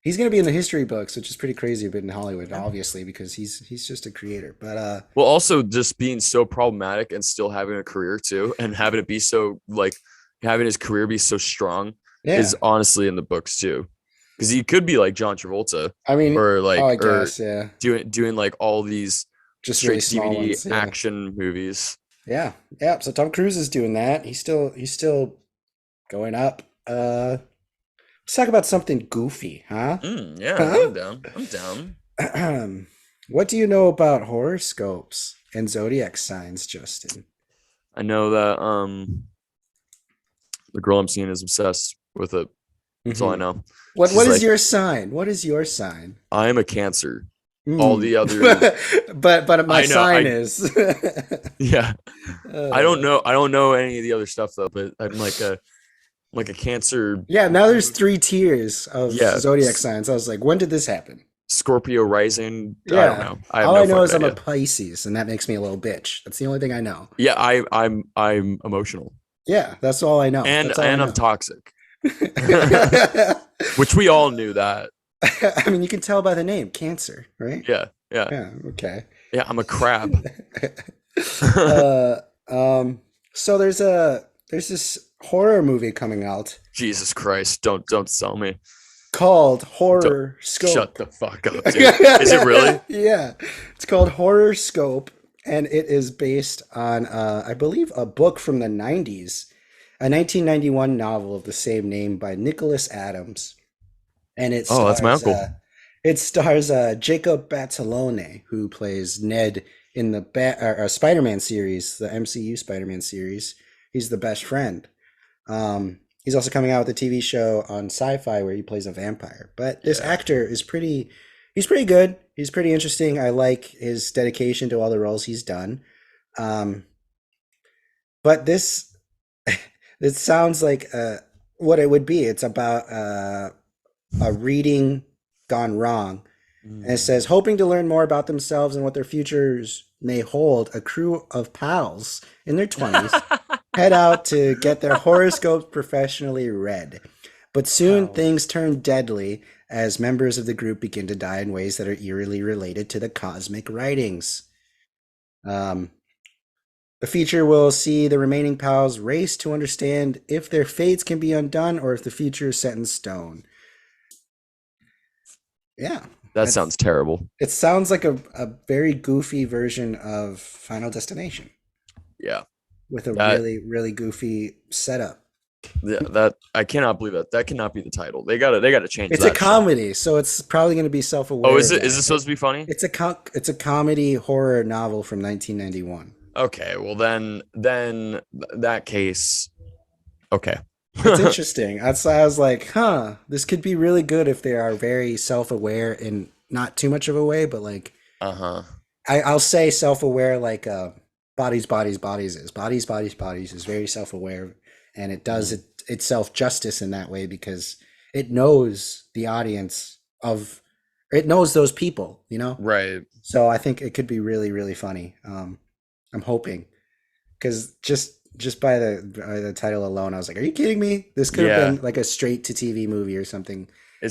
he's gonna be in the history books, which is pretty crazy a bit in Hollywood, obviously, because he's just a creator. But Well, also just being so problematic and still having a career too, and having it be so like having his career be so strong yeah, is honestly in the books too, because he could be like John Travolta I mean, or oh, I like or guess, yeah, doing like all these just really straight to small DVD ones, yeah. action movies. Yeah, yeah. So Tom Cruise is doing that. He's still going up. Let's talk about something goofy, huh? Yeah, Huh? I'm down. I'm down. What do you know about horoscopes and zodiac signs, Justin? I know that the girl I'm seeing is obsessed with it. That's all I Hmm. know. What She's is like, your sign? What is your sign? I am a Cancer. All Hmm. the other, But my I know, sign is. yeah. Uh, I don't know any of the other stuff though, but I'm like a Cancer. yeah, now there's three tiers of Yeah, zodiac signs. I was like, when did this happen? Scorpio rising. I don't Yeah. know. I have All no I know fucking is I'm a idea. Pisces, and that makes me a little bitch. That's the only thing I know. Yeah, I'm emotional Yeah, that's all I know. That's all I and I'm know. toxic, which we all knew that. I mean, you can tell by the name, Cancer, right? Yeah, yeah, Yeah, okay. yeah. I'm a crab. uh, so there's this horror movie coming out Jesus Christ! Don't sell me. called Don't shut Horoscope. the fuck up, dude. Is it really? Yeah, it's called Horoscope, and it is based on, I believe, a book from the 90s, a 1991 novel of the same name by Nicholas Adams, and Oh, that's my uncle. it stars Jacob Batalone, who plays Ned in the Spider-Man series, the MCU Spider-Man series. He's the best friend. He's also coming out with a TV show on Sci-Fi where he plays a vampire. But this Yeah, actor he's pretty good. He's pretty interesting. I like his dedication to all the roles he's done. Um, but this it sounds like what it would be. It's about a reading gone wrong. And it mm. says, hoping to learn more about themselves and what their futures may hold, a crew of pals in their 20s head out to get their horoscopes professionally read. But soon Pals. things turn deadly as members of the group begin to die in ways that are eerily related to the cosmic writings. Um, the feature will see the remaining pals race to understand if their fates can be undone or if the future is set in stone. Yeah, That that's sounds terrible. it sounds like a very goofy version of Final Destination Yeah, with a that really, really goofy setup. yeah that I cannot believe that. That cannot be the title. They gotta change It's a that shit. comedy, so it's probably going to be Oh, self-aware is of it? Is that. it supposed to be funny? It's a comedy horror novel from 1991. Okay, well then that case. Okay. It's interesting. That's why I was like, huh, this could be really good if they are very self-aware in not too much of a way, but like Uh-huh. I'll say self-aware like bodies, bodies, bodies is bodies, bodies, bodies is very self-aware, and it does Mm. itself justice in that way because it knows the audience of it knows those people, you know. Right. So I think it could be really, really funny. I'm hoping because just by the title alone, I was like, "Are you kidding me? This could have Yeah. been like a straight to TV movie or something." It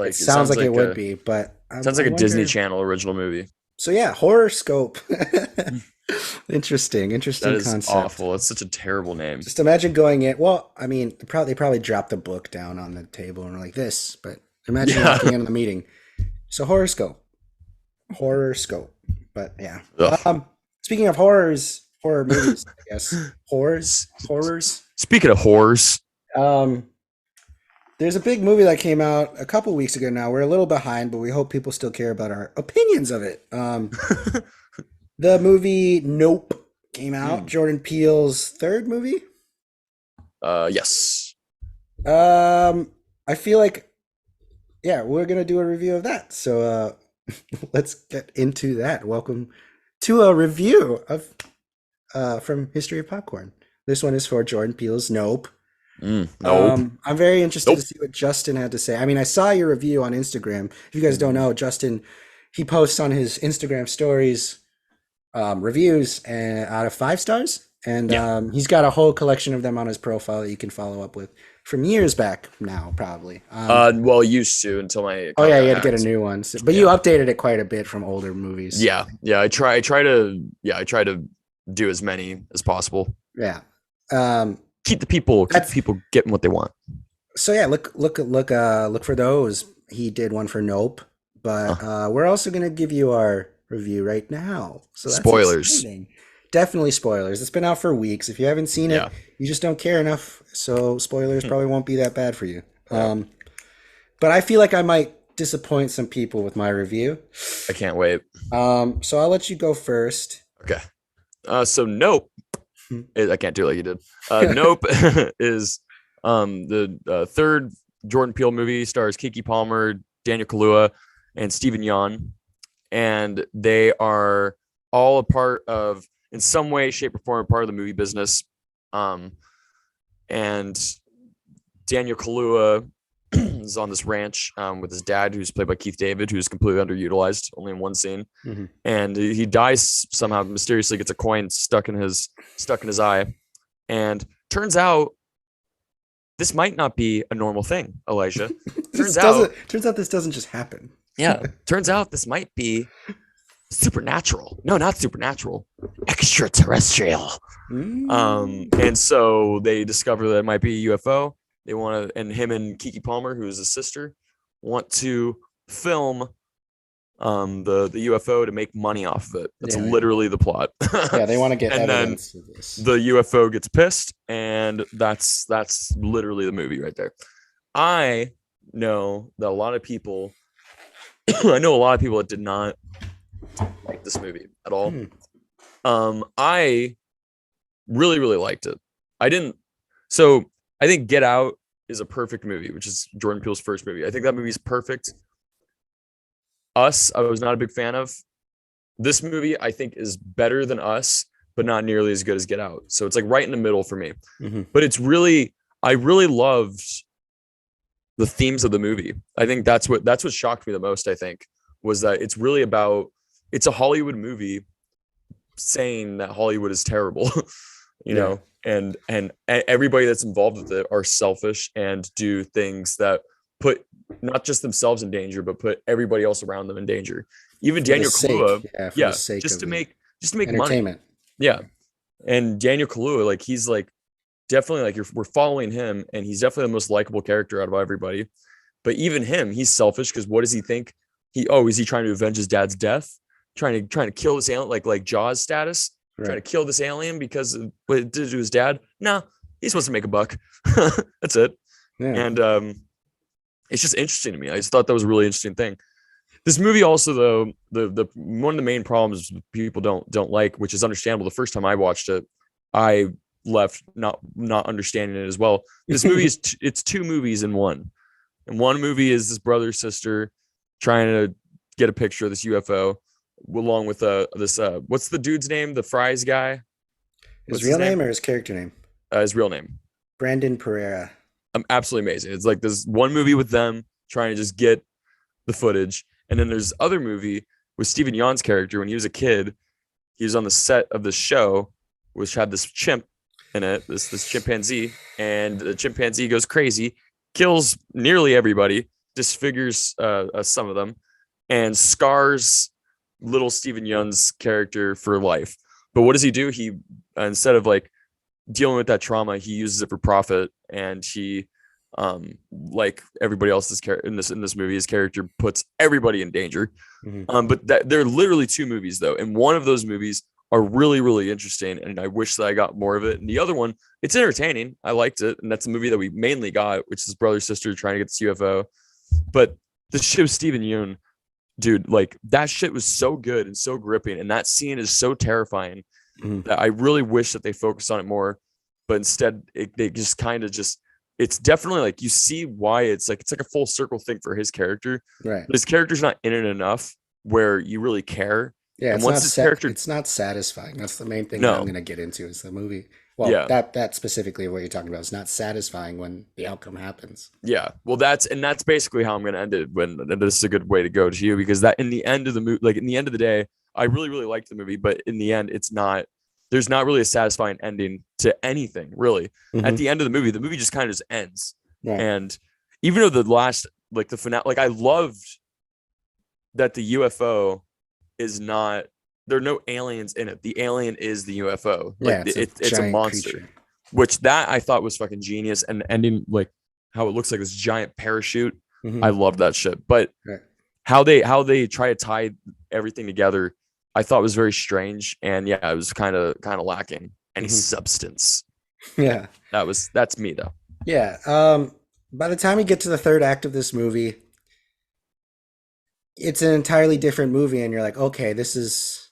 It sounds sounds like it like would a be, but sounds I like a Disney wonder. Channel original movie. So yeah, horoscope. Mm. Interesting, That interesting is concept. awful. It's such a terrible name. Just imagine going in. Well, I mean, they probably dropped the book down on the table and were like this, but imagine walking Yeah. in on the meeting. So horoscope. But yeah. Ugh. Speaking of horror movies, I guess horrors. Speaking of horrors, Um, There's a big movie that came out a couple weeks ago now. We're a little behind, but we hope people still care about our opinions of it. The movie Nope came out. Jordan Peele's third movie. Yes. I feel like, yeah, we're gonna do a review of that. So let's get into that. Welcome to a review of from History of Popcorn. This one is for Jordan Peele's Nope. Nope. I'm very interested Nope. to see what Justin had to say. I mean, I saw your review on Instagram. If you guys don't know, Justin, he posts on his Instagram stories reviews and out of 5 stars, and Yeah. he's got a whole collection of them on his profile that you can follow up with from years back now, probably. Well, used to until my Oh yeah, you had to account get a hacked. new one, but you updated it quite a bit from older movies. Yeah. I try to do as many as possible. Yeah. Keep the people getting what they want. So yeah, look for those. He did one for Nope, but we're also gonna give you our review right now. So that's Spoilers. exciting. Definitely spoilers. It's been out for weeks. If you haven't seen it, Yeah. you just don't care enough. So spoilers probably won't be that bad for you. But I feel like I might disappoint some people with my review. I can't wait. So I'll let you go first. Okay. So Nope. I can't do it like you did. Nope is the third Jordan Peele movie. Stars Keke Palmer, Daniel Kaluuya, and Stephen Yeun, and they are all a part of, in some way, shape, or form, a part of the movie business. And Daniel Kaluuya is on this ranch with his dad, who's played by Keith David, who's completely underutilized, only in one scene. And he dies somehow, mysteriously gets a coin stuck in his eye, and turns out this might not be a normal thing, Elijah. Turns out this doesn't just happen. Yeah, turns out this might be supernatural. No, not supernatural, extraterrestrial. And so they discover that it might be a UFO. They want to, and him and Keke Palmer, who is his sister, want to film the UFO to make money off of it. That's literally the plot. Yeah, they want to get and evidence then of this. The UFO gets pissed, and that's literally the movie right there. I know that a lot of people that did not like this movie at all. I really, really liked it. I think Get Out is a perfect movie, which is Jordan Peele's first movie. I think that movie is perfect. Us, I was not a big fan of. This movie, I think, is better than Us, but not nearly as good as Get Out. So it's like right in the middle for me. But I really loved the themes of the movie. I think that's what shocked me the most, I think, was that it's a Hollywood movie saying that Hollywood is terrible, you know, and everybody that's involved with it are selfish and do things that put not just themselves in danger, but put everybody else around them in danger. Even Daniel Kaluuya, just to make entertainment. money. Yeah. And Daniel Kaluuya, like, he's like definitely like we're following him, and he's definitely the most likable character out of everybody. But even him, he's selfish, because what does he think? Is he trying to avenge his dad's death? Trying to kill this alien, like Jaws status? Right. Trying to kill this alien because of what it did to his dad? No, he's supposed to make a buck. That's it. Yeah. And it's just interesting to me. I just thought that was a really interesting thing. This movie also, though, the one of the main problems people don't like, which is understandable. The first time I watched it, I left not understanding it as well. This movie is it's 2 movies in one. And one movie is this brother sister trying to get a picture of this UFO, along with this what's the dude's name? The Fries guy. His real name or his character name? His real name. Brandon Pereira. Absolutely amazing. It's like this one movie with them trying to just get the footage. And then there's other movie with Stephen Yeun's character. When he was a kid, he was on the set of the show, which had this chimp in it, this chimpanzee, and the chimpanzee goes crazy, kills nearly everybody, disfigures some of them, and scars little Stephen Yeun's character for life. But what does he do? He, instead of like dealing with that trauma, he uses it for profit, and he like everybody else's character in this movie, his character puts everybody in danger. But there are literally 2 movies, though, and one of those movies are really, really interesting. And I wish that I got more of it. And the other one, it's entertaining. I liked it. And that's a movie that we mainly got, which is brother, sister trying to get this UFO. But the shit with Steven Yeun, dude, like that shit was so good and so gripping. And that scene is so terrifying that I really wish that they focused on it more. But instead, they just kind of just, it's definitely like you see why it's like a full circle thing for his character. Right. But his character's not in it enough where you really care. Yeah, And once his character, it's not satisfying. That's the main thing that I'm no, gonna get into is the movie. Well, yeah, that specifically what you're talking about is not satisfying when the outcome happens. yeah. Well, that's basically how I'm gonna end it. When and this is a good way to go to you because that in the end of the movie, like in the end of the day, I really really liked the movie, but in the end, it's not. There's not really a satisfying ending to anything really. At Hmm. the end of the movie just kind of just ends. Right. And even though the last, like the finale, like I loved that the UFO is not, there are no aliens in it. The alien is the UFO. Like Yeah, it's a it's a giant monster, creature. which that I thought was fucking genius. And the ending, like how it looks like this giant parachute. Hmm. I love that shit. But Right. how they try to tie everything together, I thought was very strange. And yeah, it was kind of lacking any Hmm. substance. Yeah. That's me though. Yeah. By the time you get to the third act of this movie, it's an entirely different movie, and you're like, okay, this is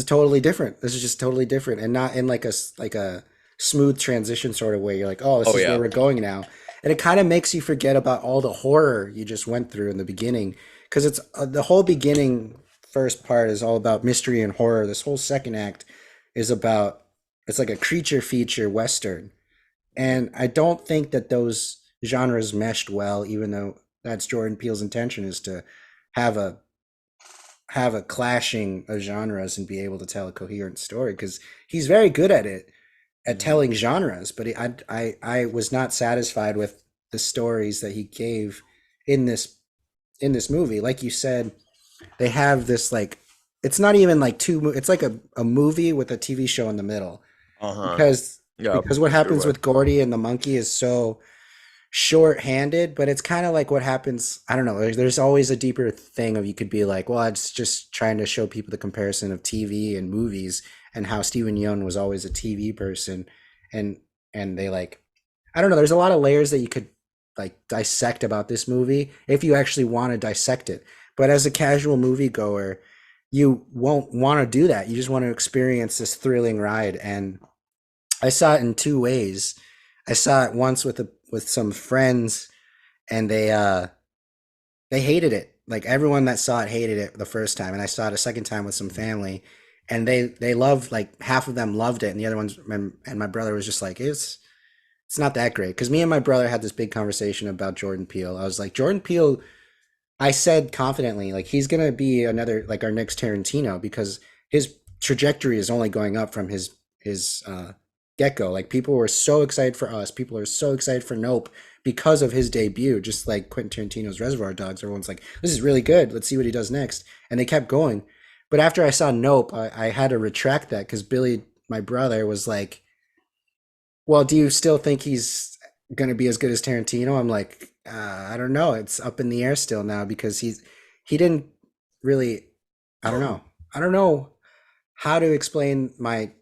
totally different. This is just totally different, and not in like like a smooth transition sort of way. You're like, oh, this Oh is where yeah. we're going now, and it kind of makes you forget about all the horror you just went through in the beginning, because it's the whole beginning first part is all about mystery and horror. This whole second act is about it's like a creature feature western, and I don't think that those genres meshed well, even though that's Jordan Peele's intention is to have a clashing of genres and be able to tell a coherent story because he's very good at it at Mhm. telling genres, but I was not satisfied with the stories that he gave in this movie. Like you said, they have this like it's not even like it's like a movie with a TV show in the middle Uh-huh. because Yeah, what sure happens way. with Gordy and the monkey is so short-handed, but it's kind of like what happens. I don't know. There's always a deeper thing of you could be like, well, it's just trying to show people the comparison of TV and movies and how Steven Yeun was always a TV person, and they like, I don't know. There's a lot of layers that you could like dissect about this movie if you actually want to dissect it. But as a casual moviegoer, you won't want to do that. You just want to experience this thrilling ride, and I saw it in two ways. I saw it once with some friends, and they hated it. Like everyone that saw it hated it the first time, and I saw it a second time with some family, and they loved like half of them loved it, and the other ones and my brother was just like it's not that great because me and my brother had this big conversation about Jordan Peele. I was like Jordan Peele. I said confidently like he's gonna be another like our next Tarantino because his trajectory is only going up from his get go. Like people were so excited for Us. People are so excited for Nope because of his debut. Just like Quentin Tarantino's Reservoir Dogs, everyone's like, "This is really good. Let's see what he does next." And they kept going. But after I saw Nope, I had to retract that because Billy, my brother, was like, "Well, do you still think he's gonna be as good as Tarantino?" I'm like, I don't know. It's up in the air still now because he didn't really. I don't know. I don't know how to explain my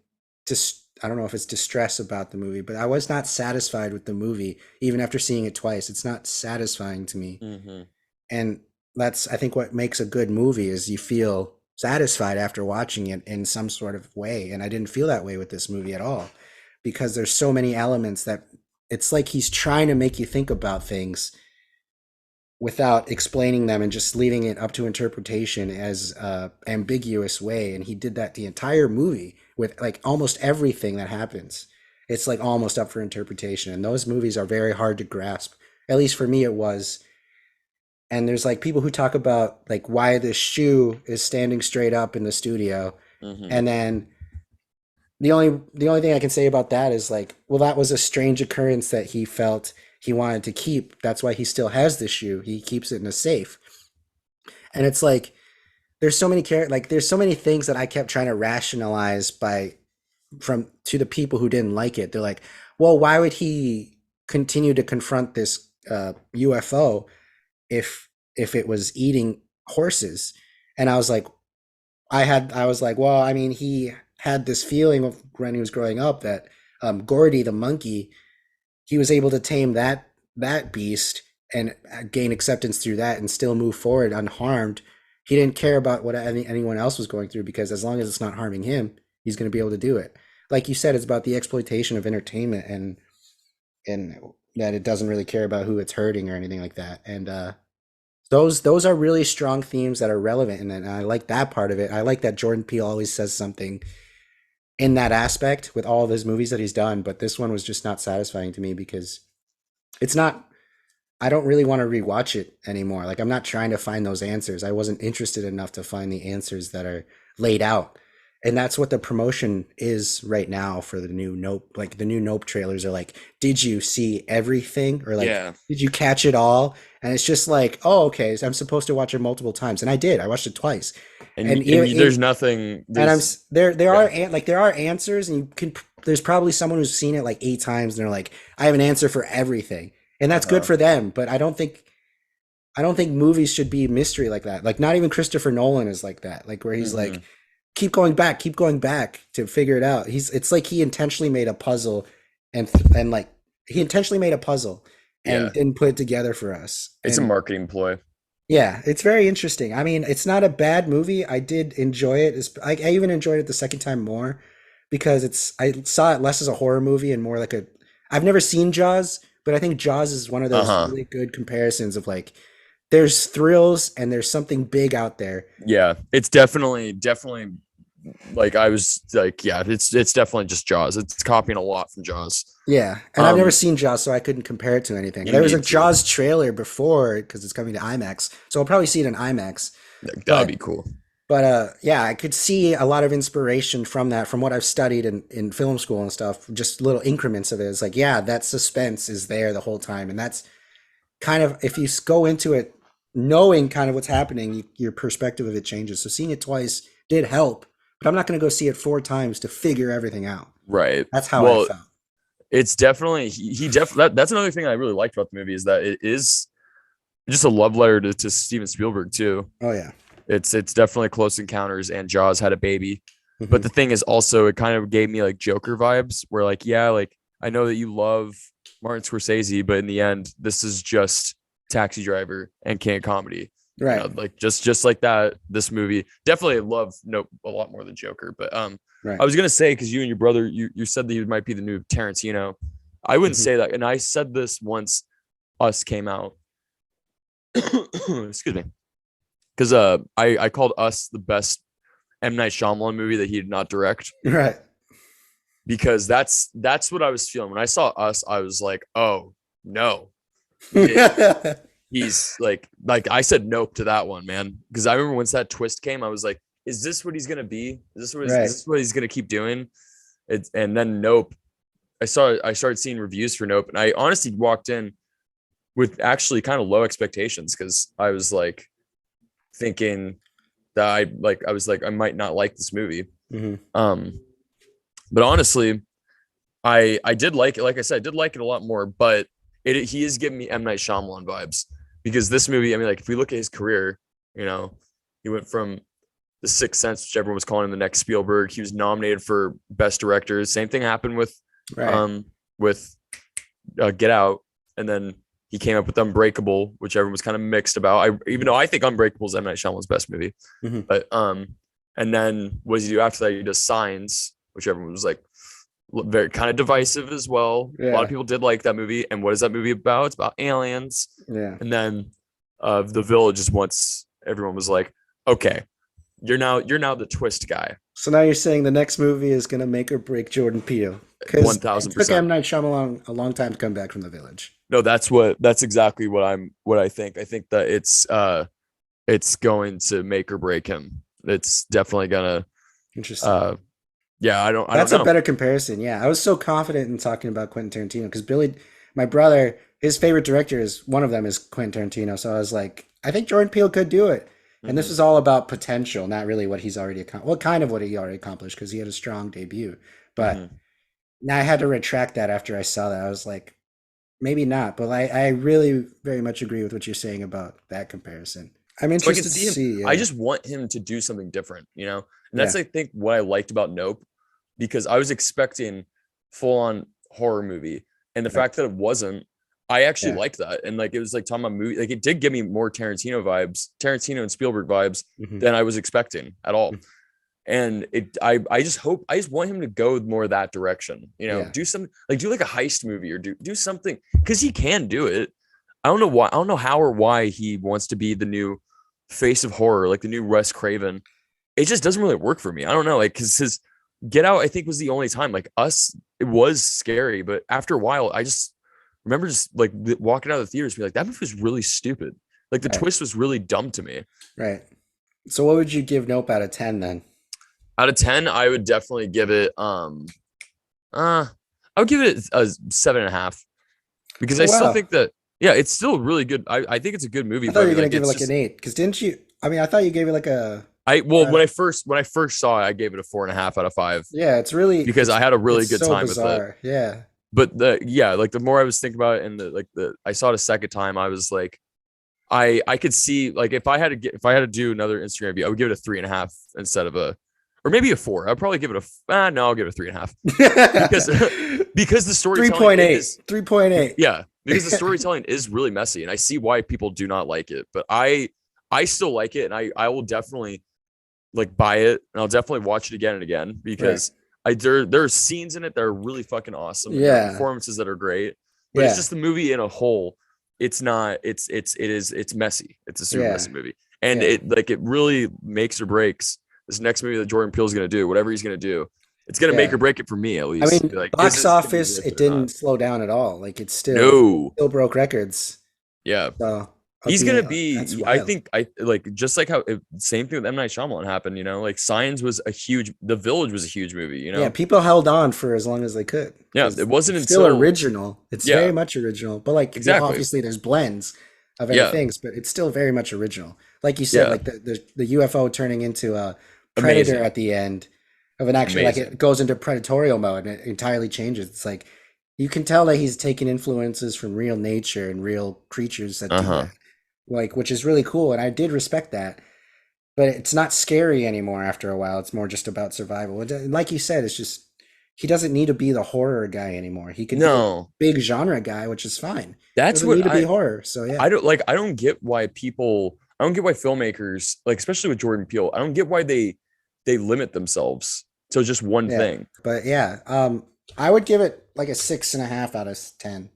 I don't know if it's distress about the movie, but I was not satisfied with the movie even after seeing it twice. It's not satisfying to me. Hmm. And that's I think what makes a good movie is you feel satisfied after watching it in some sort of way, and I didn't feel that way with this movie at all because there's so many elements that it's like he's trying to make you think about things without explaining them and just leaving it up to interpretation as a ambiguous way, and he did that the entire movie with like almost everything that happens. It's like almost up for interpretation, and those movies are very hard to grasp. At least for me it was. And there's like people who talk about like why the shoe is standing straight up in the studio, Hmm. and then the only thing I can say about that is like, well, that was a strange occurrence that he felt he wanted to keep. That's why he still has the shoe. He keeps it in a safe. And it's like there's so many things that I kept trying to rationalize by from to the people who didn't like it. They're like, well, why would he continue to confront this UFO if it was eating horses? And I was like, I was like, well, I mean, he had this feeling of when he was growing up that Gordy the monkey, he was able to tame that beast and gain acceptance through that and still move forward unharmed. He didn't care about what anyone else was going through because as long as it's not harming him, he's going to be able to do it. Like you said, it's about the exploitation of entertainment and that it doesn't really care about who it's hurting or anything like that. And those are really strong themes that are relevant in it. And I like that part of it. I like that Jordan Peele always says something in that aspect with all of his movies that he's done, but this one was just not satisfying to me because it's not I don't really want to rewatch it anymore. Like I'm not trying to find those answers. I wasn't interested enough to find the answers that are laid out. And that's what the promotion is right now for the new Nope. Like the new Nope trailers are like, did you see everything? Or like, Yeah. did you catch it all? And it's just like, oh, okay. So I'm supposed to watch it multiple times. And I did. I watched it twice. And There's nothing. and There's there yeah. are like there are answers and you can there's probably someone who's seen it like 8 times and they're like, I have an answer for everything. And that's good Uh-huh. for them, but I don't think movies should be mystery like that. Like not even Christopher Nolan is like that. Like where he's like, Mhm. keep going back to figure it out. It's like he intentionally made a puzzle and like he intentionally made a puzzle and Yeah. didn't put it together for us. It's a And marketing ploy. yeah, it's very interesting. I mean, it's not a bad movie. I did enjoy it. I even enjoyed it the second time more because I saw it less as a horror movie and more like a. I've never seen Jaws, but I think Jaws is one of those Uh-huh. really good comparisons of like there's thrills and there's something big out there. Yeah. It's definitely like I was like, yeah, it's definitely just Jaws. It's copying a lot from Jaws. Yeah, and I've never Um, seen Jaws, so I couldn't compare it to anything. you There was a need to. Jaws trailer before because it's coming to IMAX, so I'll probably see it in IMAX. That'd But be cool. yeah, I could see a lot of inspiration from that, from what I've studied in film school and stuff. Just little increments of it. It's like, yeah, that suspense is there the whole time, and that's kind of if you go into it knowing kind of what's happening, your perspective of it changes. So seeing it twice did help, but I'm not going to go see it 4 times to figure everything out. Right. That's how I Well, felt. it's definitely he definitely that's another thing I really liked about the movie is that it is just a love letter to Steven Spielberg too. Oh yeah. It's definitely Close Encounters and Jaws had a baby. But Hmm. the thing is also it kind of gave me like Joker vibes where like, yeah, like I know that you love Martin Scorsese, but in the end, this is just Taxi Driver and King of Comedy. You Right. know, like just like that, this movie definitely love Nope a lot more than Joker. But Right. I was gonna say because you and your brother, you said that you might be the new Tarantino. I wouldn't Hmm. say that, and I said this once Us came out. Excuse me, because I called Us the best M Night Shyamalan movie that he did not direct Right. because that's what I was feeling when I saw Us. I was like, oh no, it, he's like I said nope to that one, man. Because I remember once that twist came, I was like, is this what he's gonna be? Is Right. this what he's gonna keep doing? And then Nope. I started seeing reviews for Nope, and I honestly walked in with actually kind of low expectations because I was like thinking that I was like I might not like this movie. Hmm. Um, but honestly, I did like it. Like I said, I did like it a lot more. But he is giving me M Night Shyamalan vibes because this movie. I mean, like if we look at his career, you know, he went from The Sixth Sense, which everyone was calling him the next Spielberg. He was nominated for Best Director. Same thing happened Right. with Get Out, and then he came up with Unbreakable, which everyone was kind of mixed about. Even though I think Unbreakable is M Night Shyamalan's best movie, Hmm. but and then what does he do after that? He does Signs, which everyone was like very kind of divisive as well. A lot of Yeah. people did like that movie. And what is that movie about? It's about aliens. Yeah. And then The Village is once everyone was like, okay, you're now the twist guy. So now you're saying the next movie is going to make or break Jordan Peele because One it thousand took M percent. Night Shyamalan a long time to come back from The Village. No, that's exactly what I think. I think that it's going to make or break him. It's definitely gonna Interesting. yeah, I don't That's a know. better comparison. Yeah, I was so confident in talking about Quentin Tarantino because my brother, his favorite director is one of them is Quentin Tarantino. So I was like, I think Jordan Peele could do it. And this Mhm. is all about potential, not really what he's already accomplished. Well, kind of what he already accomplished because he had a strong debut. But Mhm. now I had to retract that after I saw that. I was like, maybe not. But I really very much agree with what you're saying about that comparison. I'm So I can interested to see him. see. I Yeah. just want him to do something different, and Yeah. that's I think what I liked about Nope, because I was expecting full on horror movie, and the Right. fact that it wasn't, I actually Yeah. liked that, and like it was like talking about movie, like it did give me more Tarantino and Spielberg vibes Mhm. than I was expecting at all. And I just want him to go more that direction, Yeah. do something like do like a heist movie or do something because he can do it. I don't know why, I don't know how or why he wants to be the new face of horror, like the new Wes Craven. It just doesn't really work for me. I don't know, like because his Get Out, I think, was the only time like Us. It was scary, but after a while, I just remember just like walking out of the theaters, be like, that movie was really stupid. Like the Right. twist was really dumb to me. Right. So what would you give Nope out of 10 then? Out of 10, I would definitely give it I would give it a 7.5 because Oh, I still wow. think that it's still really good. I think it's a good movie, I thought but you were gonna like give it it's like just an 8, because didn't you? I mean, I thought you gave it like a. when I first saw it, I gave it a 4.5 out of 5 Yeah, it's really because I had a really it's good so time with it. bizarre. Yeah. But like the more I was thinking about it and I saw it a second time, I was like, I could see like if I had to do another Instagram review, I would give it a 3.5 instead of or maybe a 4. I'd probably give it no, I'll give it a 3.5 because the storytelling 3.8. 3.8. yeah, because the storytelling is really messy, and I see why people do not like it, but I still like it, and I will definitely like buy it, and I'll definitely watch it again and again because there are scenes in it that are really fucking awesome. And there are performances that are great, but it's just the movie in a whole. It's not. It's messy. It's a super messy movie, and it really makes or breaks this next movie that Jordan Peele's gonna do. Whatever he's gonna do, it's gonna make or break it for me at least. I mean, like, box office, it didn't slow down at all. Like it's still broke records. Yeah. So he's gonna be. That's I wild. think like just like how same thing with M. Night Shyamalan happened. Like Signs was a huge. The Village was a huge movie. Yeah, people held on for as long as they could. Yeah, it wasn't still until original. It's very much original, but like obviously there's blends of other things, but it's still very much original. Like you said, like the UFO turning into a predator at the end of an actual like it goes into predatorial mode and it entirely changes. It's like you can tell that he's taking influences from real nature and real creatures that do that. Like, which is really cool, and I did respect that. But it's not scary anymore after a while. It's more just about survival. Like you said, it's just he doesn't need to be the horror guy anymore. He could be a big genre guy, which is fine. That's what need to be horror. So yeah, I don't get why filmmakers, like especially with Jordan Peele, I don't get why they limit themselves to just one thing. But yeah, I would give it like a 6.5 out of 10.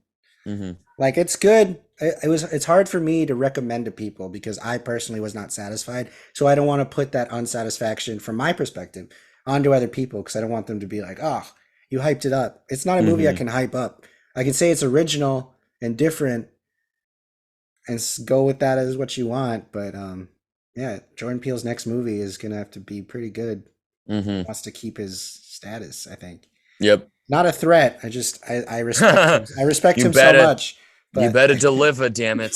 Like it's good. It's hard for me to recommend to people because I personally was not satisfied. So I don't want to put that unsatisfaction from my perspective onto other people because I don't want them to be like, oh, you hyped it up. It's not a movie I can hype up. I can say it's original and different and go with that as what you want. But yeah, Jordan Peele's next movie is going to have to be pretty good. He wants to keep his status, I think. Yep. Not a threat. I respect him. I respect him so much. But... You better deliver, damn it.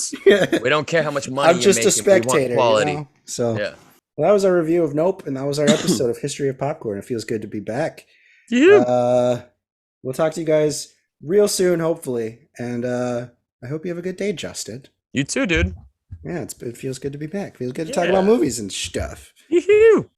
We don't care how much money I'm just a spectator, quality. You know? So well, that was our review of Nope, and that was our episode of History of Popcorn. It feels good to be back. Yeah. We'll talk to you guys real soon, hopefully. And I hope you have a good day, Justin. You too, dude. Yeah, it feels good to be back. It feels good to talk about movies and stuff. Yoo-hoo.